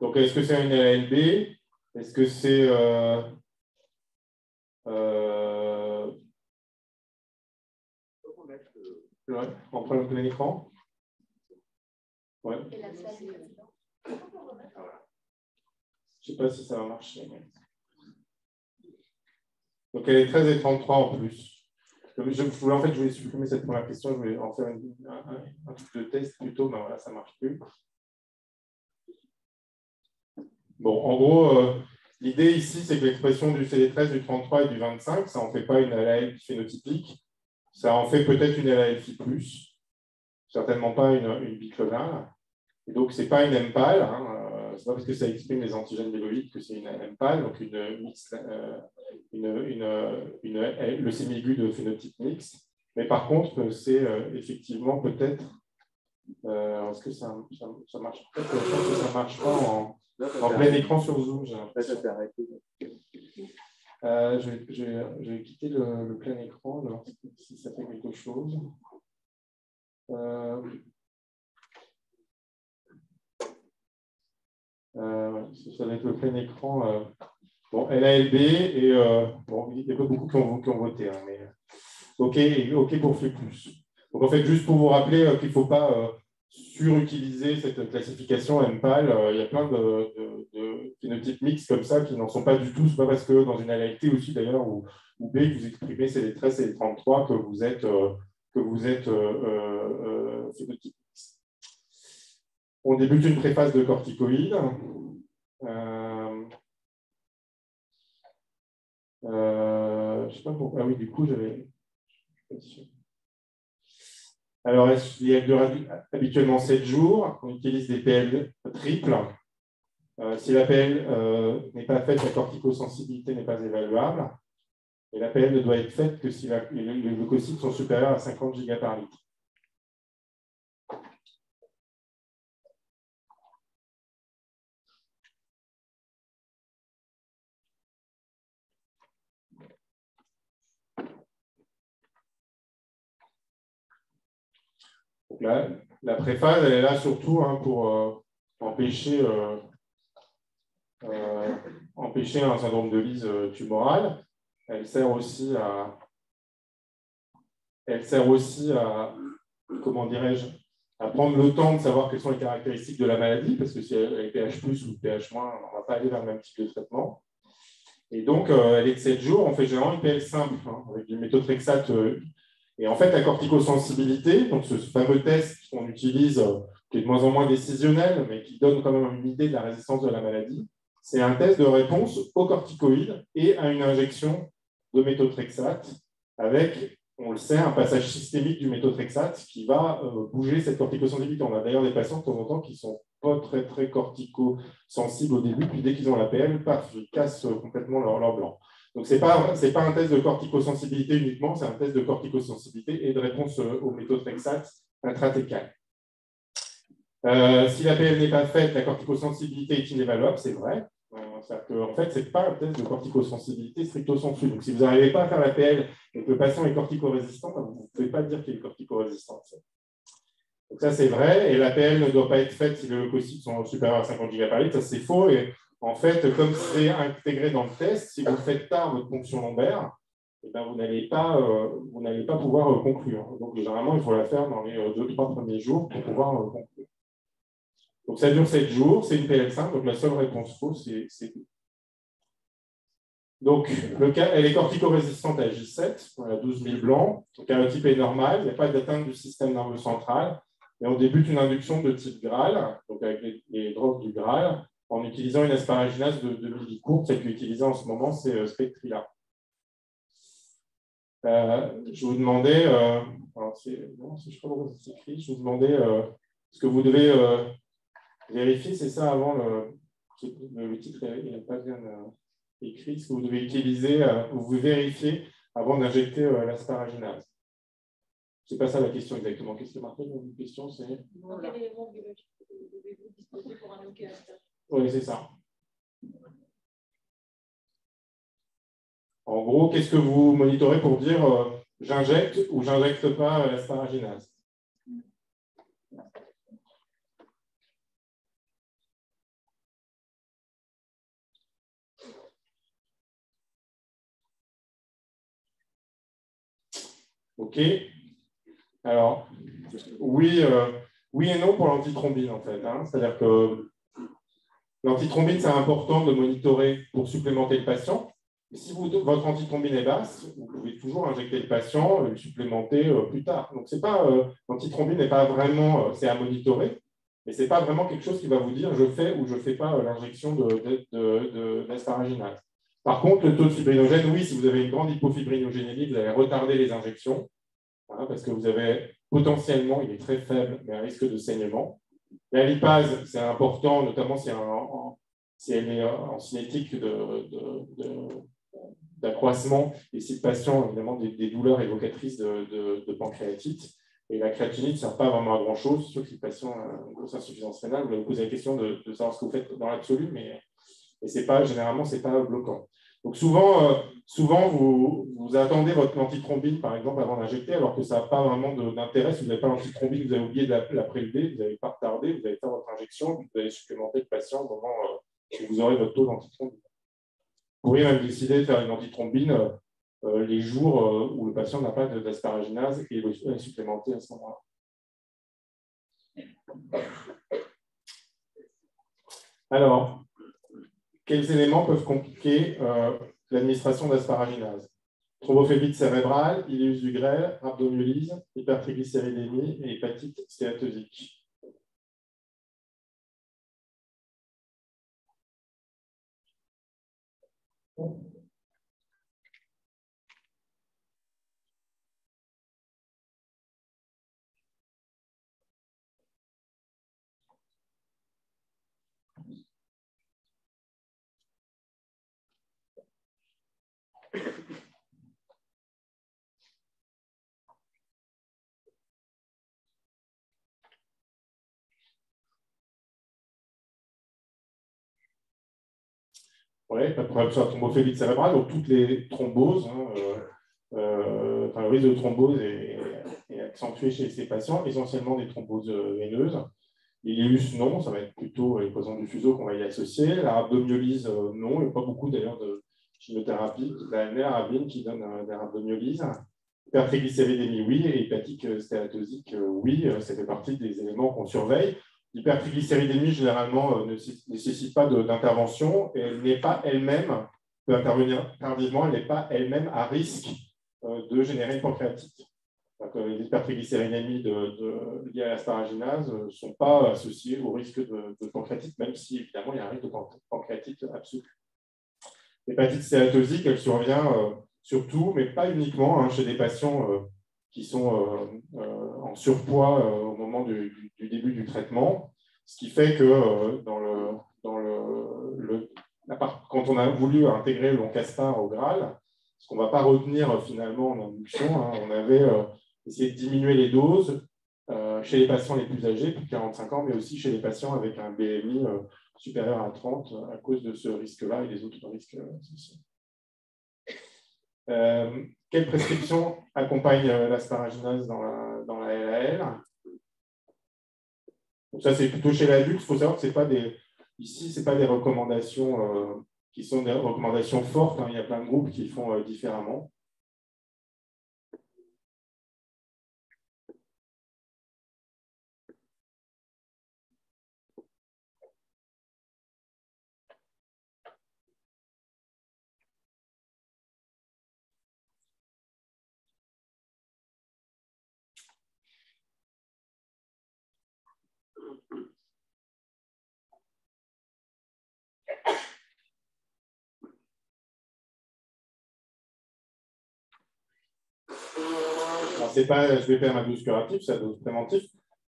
Donc, est-ce que c'est une LLB? Est-ce que c'est en plein écran? Ouais. Je ne sais pas si ça va marcher. Donc, elle est 13 et 33 en plus. Je voulais supprimer cette première question. Je voulais en faire un truc de test plutôt, mais voilà, ça ne marche plus. Bon, en gros, l'idée ici, c'est que l'expression du CD13, du 33 et du 25, ça n'en fait pas une LAL phénotypique. Ça en fait peut-être une LALPhi+, certainement pas une biclonale. Et donc, ce n'est pas une MPAL. Ce n'est pas parce que ça exprime les antigènes véloïdes que c'est une MPAL, donc le leucémie de phénotype mixte. Mais par contre, c'est effectivement peut-être. Est-ce que ça marche? Je pense que ça ne marche pas en plein écran sur Zoom. Je vais quitter le plein écran, alors si ça fait quelque chose. Ça va être le plein écran. Bon, LALB, et bon, il n'y a pas beaucoup qui ont voté, hein, mais OK pour Phi+. Donc en fait, juste pour vous rappeler qu'il ne faut pas surutiliser cette classification MPAL, il y a plein de phénotypes mixtes comme ça qui n'en sont pas du tout. Ce n'est pas parce que dans une LALT aussi d'ailleurs, ou B, vous exprimez c'est les 13 et les 33 que vous êtes phénotype mixte. On débute une préface de corticoïdes. Je sais pas pourquoi. Ah oui, du coup, j'avais. Alors, SDF dure habituellement 7 jours. On utilise des PL triples. Si la PL n'est pas faite, la corticosensibilité n'est pas évaluable. Et la PL ne doit être faite que si les leucocytes sont supérieurs à 50 giga par litre. Donc là, la préphase, elle est là surtout pour empêcher un syndrome de Lise tumorale. Elle sert aussi à comment dirais-je, à prendre le temps de savoir quelles sont les caractéristiques de la maladie, parce que si elle est pH+, ou pH-, on ne va pas aller vers le même type de traitement. Et donc, elle est de 7 jours. On fait généralement une PL simple, avec du méthotrexate. Et en fait, la corticosensibilité, donc ce fameux test qu'on utilise, qui est de moins en moins décisionnel, mais qui donne quand même une idée de la résistance de la maladie, c'est un test de réponse aux corticoïdes et à une injection de méthotrexate avec, on le sait, un passage systémique du méthotrexate qui va bouger cette corticosensibilité. On a d'ailleurs des patients de temps en temps qui ne sont pas très cortico-sensibles au début, puis dès qu'ils ont la PL, paf, ils cassent complètement leur blanc. Donc, ce n'est pas un test de corticosensibilité uniquement, c'est un test de corticosensibilité et de réponse au méthotrexate intratécal. Si la PL n'est pas faite, la corticosensibilité est inévaluable, c'est vrai. C'est-à-dire qu'en fait, ce n'est pas un test de corticosensibilité stricto sensu. Donc, si vous n'arrivez pas à faire la PL et que le patient est corticorésistant, vous ne pouvez pas dire qu'il est corticorésistant. Donc, ça, c'est vrai. Et la PL ne doit pas être faite si les leucocytes sont supérieurs à 50 giga par litre. Ça, c'est faux. Et en fait, comme c'est intégré dans le test, si vous faites tard votre ponction lombaire, eh ben, vous n'allez pas pouvoir conclure. Donc, généralement, il faut la faire dans les 2-3 premiers jours pour pouvoir conclure. Donc, ça dure 7 jours, c'est une PL simple, donc la seule réponse fausse, c'est 2. Donc, elle est corticorésistante à J7, on a 12 000 blancs. Le karyotype est normal, il n'y a pas d'atteinte du système nerveux central. Et on débute une induction de type Graal, donc avec les drogues du Graal, en utilisant une asparaginase de millicourbe. Celle qui est utilisée en ce moment, c'est Spectrila. Je vous demandais, je crois que c'est écrit, je vous demandais ce que vous devez vérifier, c'est ça avant le titre n'est pas bien écrit, ce que vous devez utiliser, vous vérifiez avant d'injecter l'asparaginase. C'est pas ça la question exactement. Qu'est-ce qui est marqué dans une question, c'est quel élément biologique devez-vous disposer pour indiquer l'asparaginase? Oui, c'est ça. En gros, qu'est-ce que vous monitorez pour dire j'injecte ou j'injecte pas l'asparaginase? OK. Alors, oui et non pour l'antithrombine, en fait. Hein. C'est-à-dire que l'antithrombine, c'est important de monitorer pour supplémenter le patient. Et si votre antithrombine est basse, vous pouvez toujours injecter le patient et le supplémenter plus tard. Donc, c'est pas l'antithrombine n'est pas vraiment, c'est à monitorer, mais c'est pas vraiment quelque chose qui va vous dire je fais ou je fais pas l'injection d'asparaginase. Par contre, le taux de fibrinogène, oui, si vous avez une grande hypofibrinogénémie, vous allez retarder les injections, hein, parce que vous avez potentiellement, il est très faible, mais un risque de saignement. La lipase, c'est important, notamment si elle est en cinétique d'accroissement et si le patient a évidemment des douleurs évocatrices de pancréatite. Et la créatinine ne sert pas vraiment à grand-chose, sauf si le patient a une grosse insuffisance rénale. Vous allez vous poser la question de savoir ce que vous faites dans l'absolu, mais généralement, ce n'est pas bloquant. Donc souvent vous attendez votre antithrombine, par exemple, avant d'injecter, alors que ça n'a pas vraiment d'intérêt. Si vous n'avez pas l'antithrombine, vous avez oublié de la prélever, vous n'avez pas retardé, vous allez faire votre injection, vous allez supplémenter le patient au moment où vous aurez votre taux d'antithrombine. Vous pourriez même décider de faire une antithrombine les jours où le patient n'a pas d'asparaginase et le supplémenter à ce moment-là. Alors, quels éléments peuvent compliquer l'administration d'asparaginase? Thrombophlébite cérébrale, ileus du grêle, rhabdomyolyse, hypertriglycéridémie et hépatite stéatosique. Oui, pas de problème sur la thrombophlébite cérébrale, donc toutes les thromboses, le risque de thrombose est accentué chez ces patients, essentiellement des thromboses veineuses. Ileus, non, ça va être plutôt les poisons du fuseau qu'on va y associer. La rhabdomyolyse, non, il n'y a pas beaucoup d'ailleurs de chimiothérapie, la nérabine qui donne des rhabdomyolyses. Hypertriglycéridémie, oui, et hépatique stéatosique, oui, ça fait partie des éléments qu'on surveille. L'hypertriglycéridémie, généralement, ne nécessite pas d'intervention et elle n'est pas elle-même, peut intervenir tardivement, elle n'est pas elle-même à risque de générer une pancréatite. Les hypertriglycéridémies liées à l'asparaginase ne sont pas associées au risque de pancréatite, même si, évidemment, il y a un risque de pancréatite absolu. L'hépatite stéatosique, elle survient surtout, mais pas uniquement, hein, chez des patients qui sont en surpoids au moment du début du traitement, ce qui fait que quand on a voulu intégrer le Oncaspar au Graal, ce qu'on ne va pas retenir finalement en induction, hein, on avait essayé de diminuer les doses chez les patients les plus âgés, plus de 45 ans, mais aussi chez les patients avec un BMI supérieur à 30 à cause de ce risque-là et des autres risques associés. Quelle prescription accompagne l'asparaginase dans la LAL? Donc ça, c'est plutôt chez l'adulte. Il faut savoir que ici, ce n'est pas des recommandations qui sont des recommandations fortes. Hein. Il y a plein de groupes qui font différemment. Alors, ce n'est pas HBPM à dose curative, c'est à dose préventive.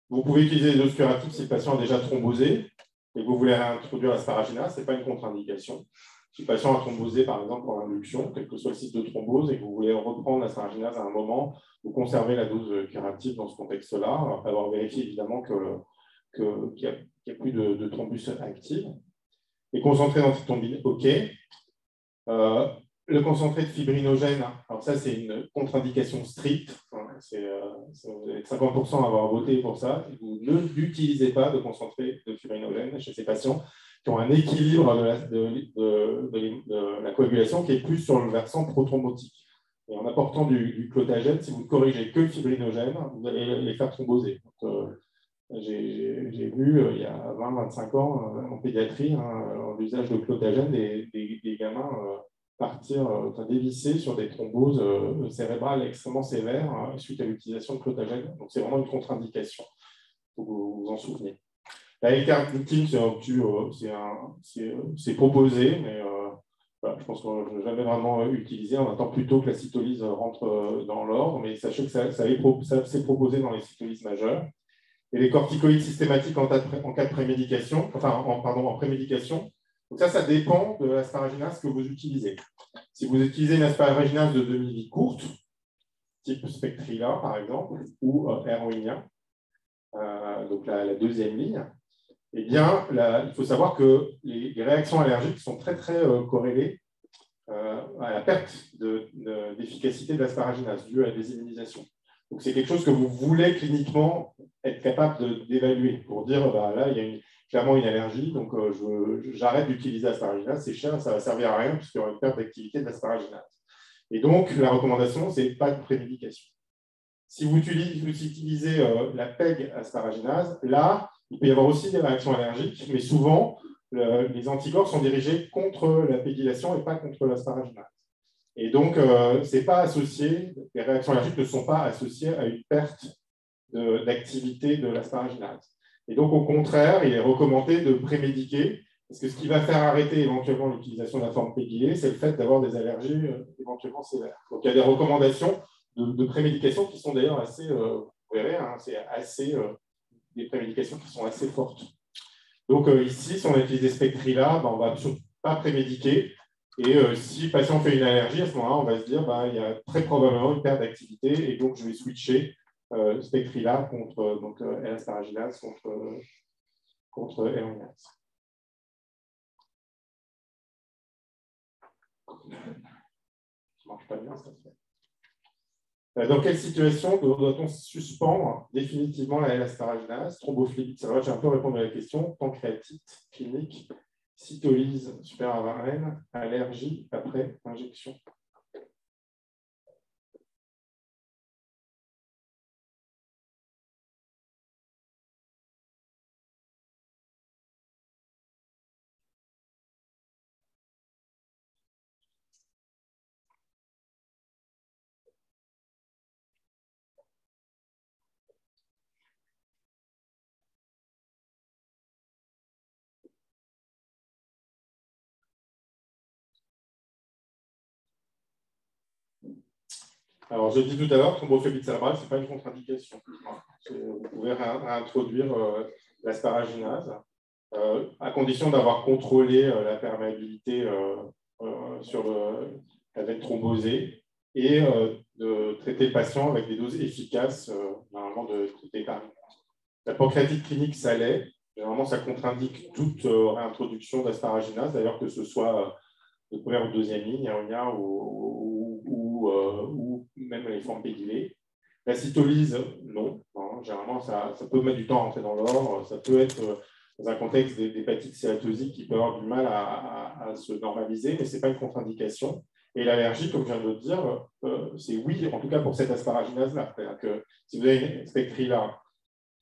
Vous pouvez utiliser les doses curatives si le patient a déjà thrombosé et que vous voulez introduire l'asparaginase, ce n'est pas une contre-indication. Si le patient a thrombosé, par exemple, pour l'induction, quel que soit le site de thrombose, et que vous voulez reprendre l'asparaginase à un moment, vous conservez la dose curative dans ce contexte-là, après avoir vérifié évidemment qu'il n'y a plus de thrombus active. Les concentrés d'antithrombine, OK. Le concentré de fibrinogène, alors ça, c'est une contre-indication stricte. Vous avez 50% à avoir voté pour ça. Vous n'utilisez pas de concentré de fibrinogène chez ces patients qui ont un équilibre de la coagulation qui est plus sur le versant prothrombotique. Et en apportant du clotagène, si vous ne corrigez que le fibrinogène, vous allez les faire thromboser. J'ai vu il y a 20-25 ans en pédiatrie l'usage de clotagène des gamins partir dévisser sur des thromboses cérébrales extrêmement sévères suite à l'utilisation de clotagène. Donc c'est vraiment une contre-indication, il faut que vous vous en souveniez. La L-carnitine, c'est proposé, mais voilà, je pense qu'on n'a jamais vraiment utilisé. On attend plutôt que la cytolyse rentre dans l'ordre, mais sachez que ça s'est proposé dans les cytolyses majeures. Et les corticoïdes systématiques en cas de prémédication, en prémédication. Donc ça dépend de l'asparaginase que vous utilisez. Si vous utilisez une asparaginase de demi-vie courte, type Spectrila par exemple, ou Héroïnia, donc la deuxième ligne, eh bien, il faut savoir que les réactions allergiques sont très corrélées à la perte d'efficacité de l'asparaginase due à des immunisations. Donc c'est quelque chose que vous voulez cliniquement être capable d'évaluer pour dire là, il y a clairement une allergie, donc j'arrête d'utiliser l'asparaginase, c'est cher, ça ne va servir à rien puisqu'il y aura une perte d'activité de l'asparaginase. Et donc la recommandation, c'est pas de prémédication. Si vous utilisez la PEG asparaginase, là, il peut y avoir aussi des réactions allergiques, mais souvent, les anticorps sont dirigés contre la pégylation et pas contre l'asparaginase. Et donc, c'est pas associé, les réactions allergiques ne sont pas associées à une perte d'activité de l'asparaginase. Et donc, au contraire, il est recommandé de prémédiquer, parce que ce qui va faire arrêter éventuellement l'utilisation de la forme pégylée, c'est le fait d'avoir des allergies éventuellement sévères. Donc, il y a des recommandations de prémédication qui sont d'ailleurs assez, vous verrez, c'est assez des prémédications qui sont assez fortes. Donc, ici, si on utilise des Spectrila, on ne va surtout pas prémédiquer. Et si le patient fait une allergie, à ce moment-là, on va se dire il y a très probablement une perte d'activité et donc je vais switcher Spectrila contre L-asparaginase contre Héroïnase. Ça ne marche pas bien, ça se fait. Dans quelle situation doit-on suspendre définitivement la L-asparaginase, thrombophlébite? Ça va, j'ai un peu répondu à la question. Pancréatite, clinique, cytolyse supéravarienne, allergie après injection. Alors, j'ai dit tout à l'heure, thrombophlébite cérébrale, ce n'est pas une contre-indication. Vous pouvez réintroduire l'asparaginase, à condition d'avoir contrôlé la perméabilité avec thrombosée et de traiter le patient avec des doses efficaces, normalement de traiter par la pancréatite clinique, ça l'est. Généralement, ça contre-indique toute réintroduction d'asparaginase, d'ailleurs que ce soit de première ou deuxième ligne, Héroïnia ou même les formes pégylées. La cytolyse, non. Généralement, ça peut mettre du temps à rentrer dans l'ordre. Ça peut être dans un contexte d'hépatite cératosique qui peut avoir du mal à se normaliser, mais ce n'est pas une contre-indication. Et l'allergie, comme je viens de le dire, c'est oui, en tout cas pour cette asparaginase-là. C'est-à-dire que si vous avez une Spectrila,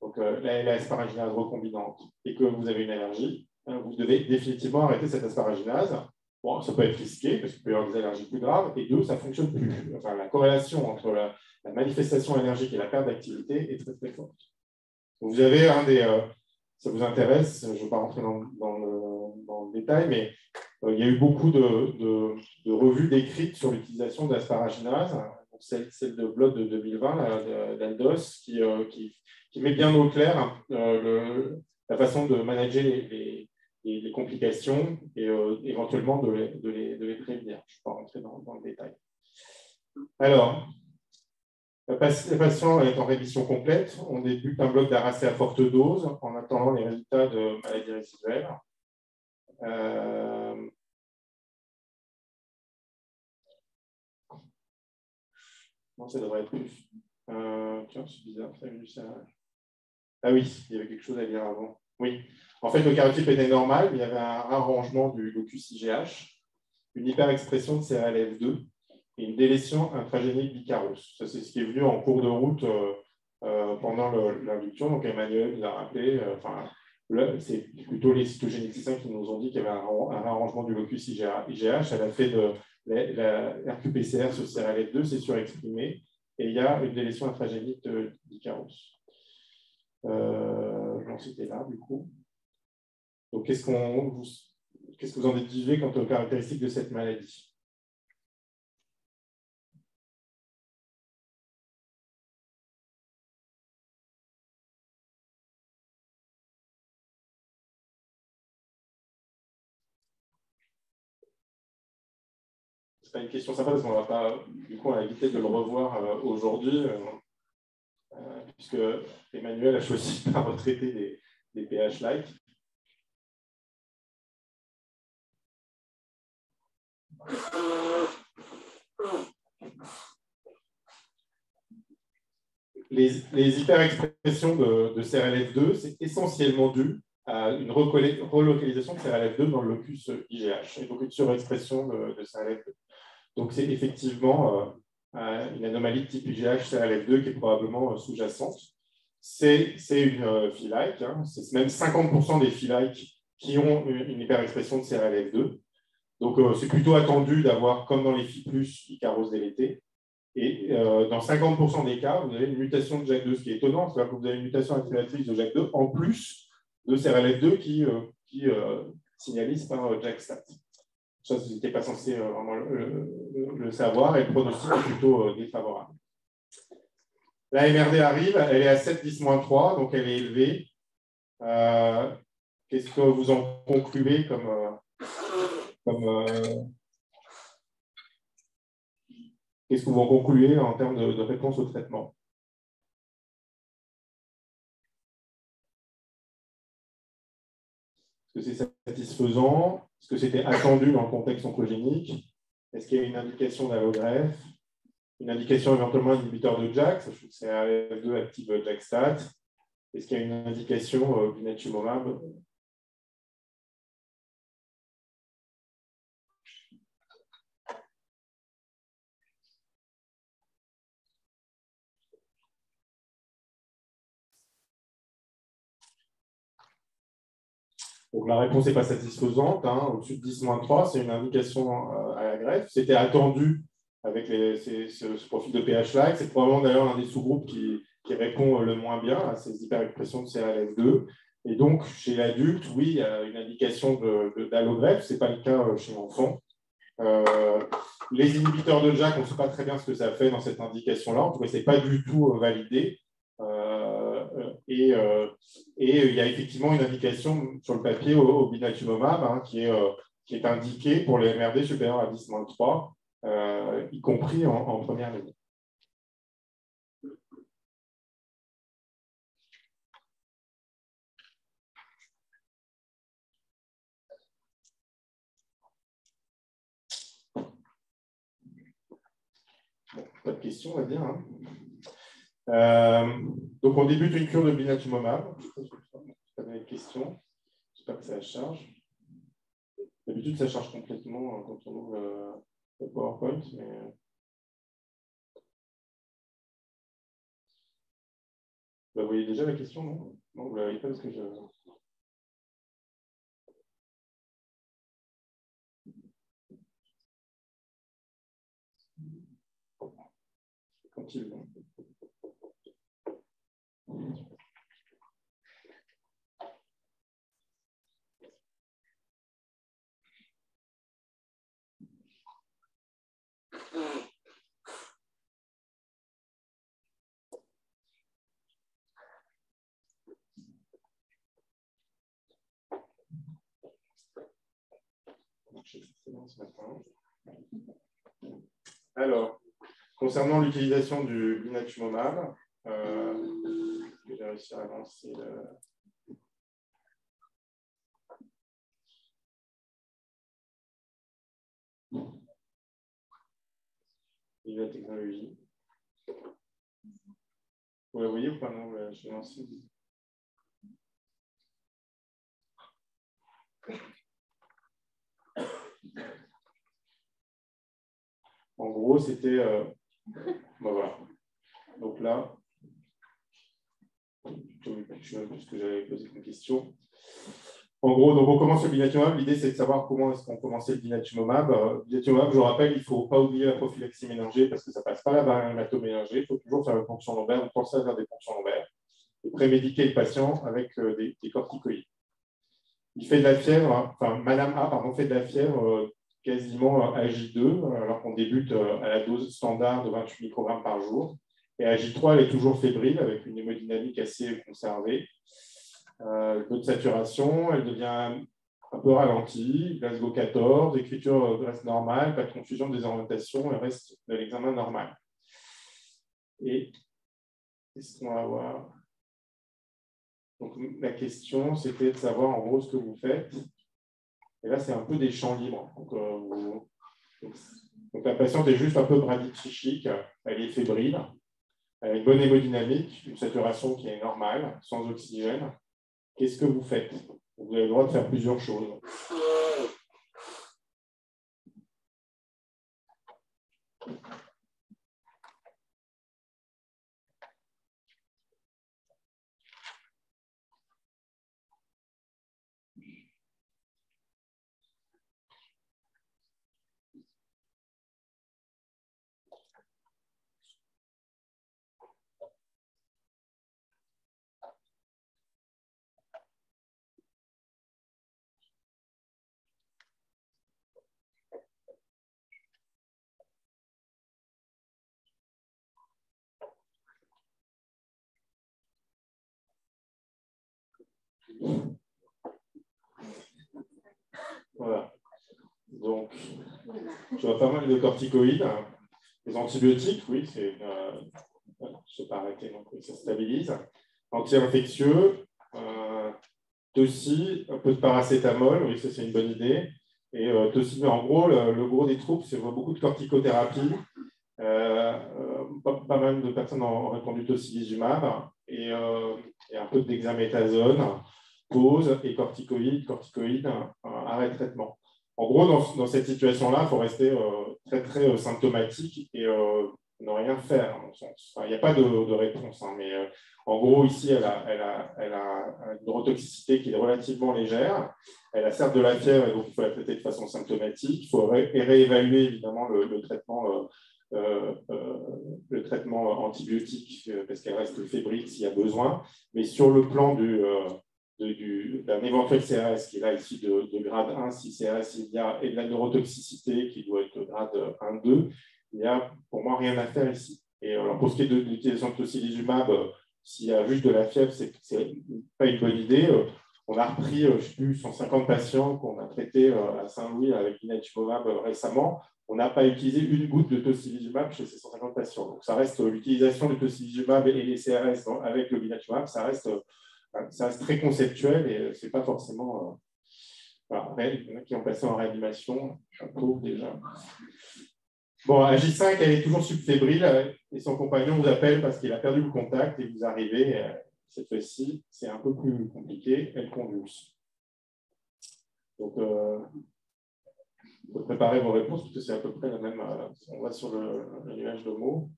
donc l'asparaginase recombinante, et que vous avez une allergie, vous devez définitivement arrêter cette asparaginase. Bon, ça peut être risqué parce qu'il peut y avoir des allergies plus graves, et deux, ça ne fonctionne plus. Enfin, la corrélation entre la manifestation allergique et la perte d'activité est très forte. Donc, vous avez ça vous intéresse, je ne vais pas rentrer dans le détail, mais il y a eu beaucoup de revues décrites sur l'utilisation de l'asparaginase. celle de Blood de 2020, d'Aldos, qui met bien au clair hein, la façon de manager les complications et éventuellement de les prévenir. Je ne vais pas rentrer dans le détail. Alors, le patient est en rémission complète. On débute un bloc d'Aracée à forte dose en attendant les résultats de maladie résiduelle. Non, ça devrait être plus. Tiens, c'est bizarre. Ah oui, il y avait quelque chose à dire avant. Oui. En fait, le karyotype était normal, mais il y avait un arrangement du locus IGH, une hyperexpression de CRLF2 et une délétion intragénique d'Icaros. Ça, c'est ce qui est venu en cours de route pendant l'induction. Donc, Emmanuel nous a rappelé, c'est plutôt les cytogénéticiens qui nous ont dit qu'il y avait un arrangement du locus IGH. Elle a fait de la RQPCR sur CRLF2, c'est surexprimé, et il y a une délétion intragénique d'Icaros. J'en citais là, du coup. Donc, qu'est-ce que vous en déduisez quant aux caractéristiques de cette maladie? Ce n'est pas une question sympa parce qu'on va pas, du coup, on a évité de le revoir aujourd'hui, puisque Emmanuel a choisi de retraiter des pH-like. Les hyperexpressions de CRLF2, c'est essentiellement dû à une relocalisation de CRLF2 dans le locus IGH, et donc une surexpression de CRLF2. Donc c'est effectivement une anomalie de type IGH CRLF2 qui est probablement sous-jacente. C'est une phi-like, hein, c'est même 50% des phi-like qui ont une hyperexpression de CRLF2. Donc c'est plutôt attendu d'avoir, comme dans les phi+, Icaros délété. Et dans 50% des cas, vous avez une mutation de JAK2, ce qui est étonnant, c'est-à-dire que vous avez une mutation activatrice de JAK2 en plus de CRLF2 qui signalise par JAK-STAT. Ça, vous n'étiez pas censé vraiment le savoir, et le pronostic est plutôt défavorable. La MRD arrive, elle est à 7-10-3, donc elle est élevée. Qu'est-ce que vous en concluez qu'est-ce que vous en concluez en termes de réponse au traitement? Est-ce que c'est satisfaisant? Est-ce que c'était attendu dans le contexte oncogénique? Est-ce qu'il y a une indication d'allogreffe? Une indication éventuellement inhibiteur de JAK, sachant que c'est AF2 active JAK-STAT. Est-ce qu'il y a une indication blinatumomab? Donc la réponse n'est pas satisfaisante. Hein. Au-dessus de 10-3, c'est une indication à la greffe. C'était attendu avec ce profil de pH-like. C'est probablement d'ailleurs l'un des sous-groupes qui répond le moins bien à ces hyperexpressions de CRLF2. Et donc, chez l'adulte, oui, il y a une indication d'allogreffe. Ce n'est pas le cas chez l'enfant. Les inhibiteurs de JAK, on ne sait pas très bien ce que ça fait dans cette indication-là. En tout cas, ce n'est pas du tout validé. Et il y a effectivement une indication sur le papier au blinatumomab hein, qui est indiquée pour les MRD supérieurs à 10-3, y compris en première ligne. Bon, pas de questions, on va dire. Hein. Donc, on débute une cure de blinatumomab. Je ne sais pas si vous avez des questions. J'espère que ça charge. D'habitude, ça charge complètement quand on ouvre le PowerPoint. Mais... Vous voyez déjà la question, non? Non, vous ne la voyez pas parce que je... Continue. marché ce matin. Alors, concernant l'utilisation du blinatumomab, j'ai réussi à avancer la technologie. Vous la voyez ou pas? Non, je vais lancer. En gros, c'était... bon, voilà. Donc là, je ne sais même plus ce que j'avais posé comme question. En gros, donc on commence le blinatumomab. L'idée, c'est de savoir comment est-ce qu'on commençait le blinatumomab. Le blinatumomab, je vous rappelle, il ne faut pas oublier la prophylaxie méningée parce que ça ne passe pas la barrière hémato-méningée. Il faut toujours faire une ponction lombaire ou penser à faire des ponctions lombaires et prémédiquer le patient avec des corticoïdes. Il fait de la fièvre, enfin, Madame A, pardon, fait de la fièvre quasiment à J2, alors qu'on débute à la dose standard de 28 microgrammes par jour. Et à J3, elle est toujours fébrile avec une hémodynamique assez conservée. Le taux de saturation, elle devient un peu ralentie. Glasgow 14, écriture reste normale, pas de confusion de désorientation, elle reste de l'examen normal. Et qu'est-ce qu'on va voir? Donc, la question, c'était de savoir en gros ce que vous faites. Et là, c'est un peu des champs libres. Donc la patiente est juste un peu bradypsychique, elle est fébrile, elle a une bonne hémodynamique, une saturation qui est normale, sans oxygène. Qu'est-ce que vous faites? Vous avez le droit de faire plusieurs choses. Voilà. Donc, tu as pas mal de corticoïdes. Les antibiotiques, oui, c'est... je ne sais pas arrêter, donc oui, ça stabilise. Anti-infectieux, Tossi, un peu de paracétamol, oui, ça c'est une bonne idée. Et Tossi, mais en gros, le gros des troupes, c'est beaucoup de corticothérapie. Pas mal de personnes ont répondu tocilizumab et un peu de dexaméthasone, pause et corticoïdes, arrêt de traitement. En gros, dans cette situation-là, il faut rester très symptomatique et ne rien faire. Enfin, il n'y a pas de réponse, hein, mais en gros, ici, elle a une neurotoxicité qui est relativement légère. Elle a certes de la fièvre, et donc il faut la traiter de façon symptomatique. Il faut réévaluer évidemment le traitement antibiotique parce qu'elle reste fébrile s'il y a besoin. Mais sur le plan d'un éventuel CRS qui est là ici de grade 1, si CRS il y a, et de la neurotoxicité qui doit être de grade 1-2, il n'y a pour moi rien à faire ici. Et alors pour ce qui est de l'utilisation de tocilizumab, s'il y a juste de la fièvre, c'est pas une bonne idée. On a repris, je ne sais plus, 150 patients qu'on a traités à Saint-Louis avec blinatumomab récemment. On n'a pas utilisé une goutte de tocilizumab chez ces 150 patients. Donc ça reste l'utilisation du tocilizumab et les CRS avec le blinatumomab, ça reste très conceptuel et ce n'est pas forcément... voilà, il y en a qui ont passé en réanimation, chapeau déjà. Bon, à J5, elle est toujours subfébrile et son compagnon vous appelle parce qu'il a perdu le contact et vous arrivez, cette fois-ci, c'est un peu plus compliqué, elle convulse. Donc, il faut préparer vos réponses parce que c'est à peu près la même... on va sur le nuage de mots.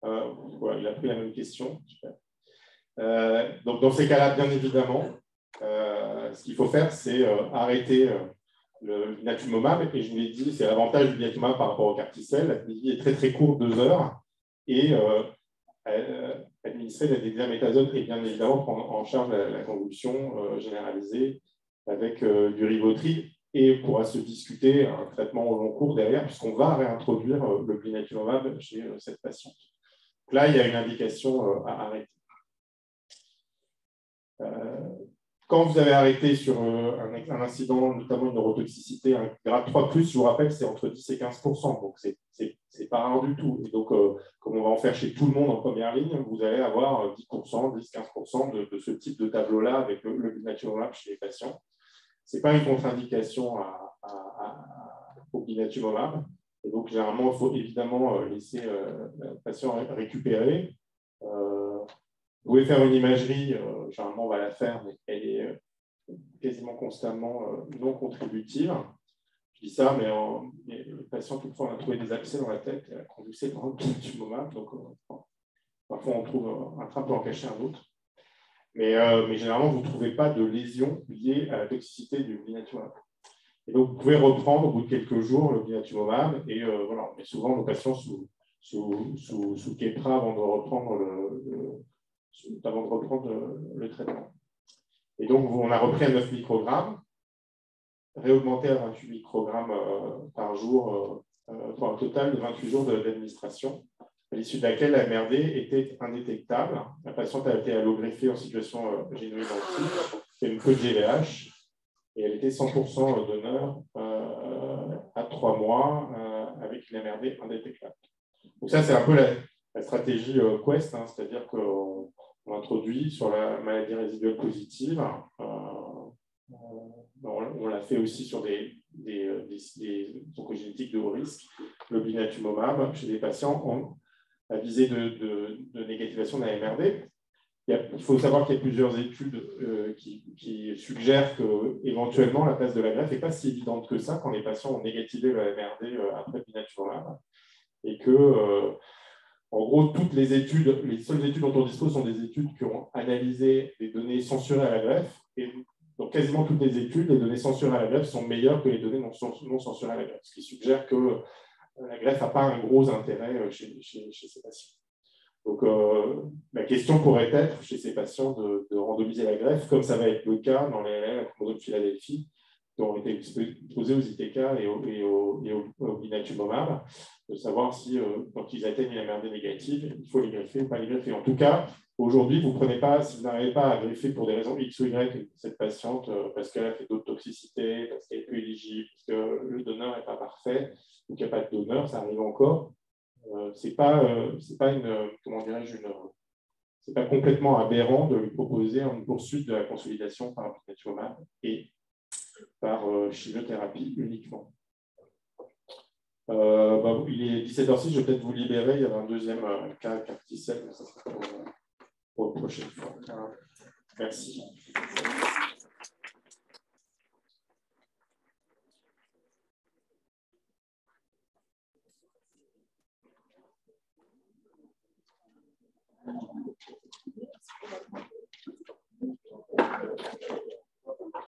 Voilà, il a pris la même question. Donc, dans ces cas-là, bien évidemment, ce qu'il faut faire, c'est arrêter le blinatumomab. Et je vous l'ai dit, c'est l'avantage du blinatumomab par rapport au Carticel. La vie est très courte, 2 heures. Et administrer la dexaméthasone et bien évidemment prendre en charge la convulsion généralisée avec du Rivotril. Et pourra se discuter un traitement au long cours derrière, puisqu'on va réintroduire le blinatumomab chez cette patiente. Donc là, il y a une indication à arrêter. quand vous avez arrêté sur un incident, notamment une neurotoxicité, un grade 3+, je vous rappelle, c'est entre 10 et 15%, donc c'est pas rare du tout. Et donc, comme on va en faire chez tout le monde en première ligne, vous allez avoir 10%, 10-15% de ce type de tableau-là avec le blinatumomab chez les patients. Ce n'est pas une contre-indication au blinatumomab. Et donc, généralement, il faut évidemment laisser le patient récupérer. Vous pouvez faire une imagerie, généralement on va la faire, mais elle est quasiment constamment non contributive. Je dis ça, mais les patients, toutefois, on a trouvé des abcès dans la tête, et la convulsée dans le blinatumomab, donc parfois on trouve un train peut en cacher un autre. Mais généralement, vous ne trouvez pas de lésions liées à la toxicité du blinatumomab. Et donc, vous pouvez reprendre au bout de quelques jours le blinatumomab, et voilà, on met souvent nos patients sous Keppra avant de reprendre le traitement. Et donc, on a repris à 9 microgrammes, réaugmenté à 28 microgrammes par jour, pour un total de 28 jours d'administration, à l'issue de laquelle la MRD était indétectable. La patiente a été allogreffée en situation géno-identique, c'est une queue de GVH, et elle était 100% donneur à 3 mois avec une MRD indétectable. Donc ça, c'est un peu la stratégie Quest, hein, c'est-à-dire qu'on introduit sur la maladie résiduelle positive, on l'a fait aussi sur des oncogénétiques de haut risque, le blinatumomab chez des patients à visée de négativation de la MRD. Il faut savoir qu'il y a plusieurs études qui suggèrent qu'éventuellement la place de la greffe n'est pas si évidente que ça quand les patients ont négativé la MRD après blinatumomab. Et que, en gros, toutes les études, les seules études dont on dispose sont des études qui ont analysé des données censurées à la greffe. Et donc, quasiment toutes les études, les données censurées à la greffe sont meilleures que les données non censurées à la greffe, ce qui suggère que la greffe n'a pas un gros intérêt chez ces patients. Donc, la question pourrait être, chez ces patients, de randomiser la greffe, comme ça va être le cas dans les LL de Philadelphie, qui ont été exposés aux ITK et au blinatumomab, de savoir si, quand ils atteignent une MRD négative, il faut les greffer ou pas les greffer. En tout cas, aujourd'hui, vous prenez pas, si vous n'arrivez pas à greffer pour des raisons X ou Y cette patiente, parce qu'elle a fait d'autres toxicités, parce qu'elle est peu éligible, parce que le donneur n'est pas parfait, ou qu'il n'y a pas de donneur, ça arrive encore. C'est pas une, comment dirais-je, c'est pas complètement aberrant de lui proposer une poursuite de la consolidation par blinatumomab et par chimiothérapie uniquement. Il est 17h06, je vais peut-être vous libérer. Il y avait un deuxième cas carticelle, mais ça sera pour une prochaine fois. Merci.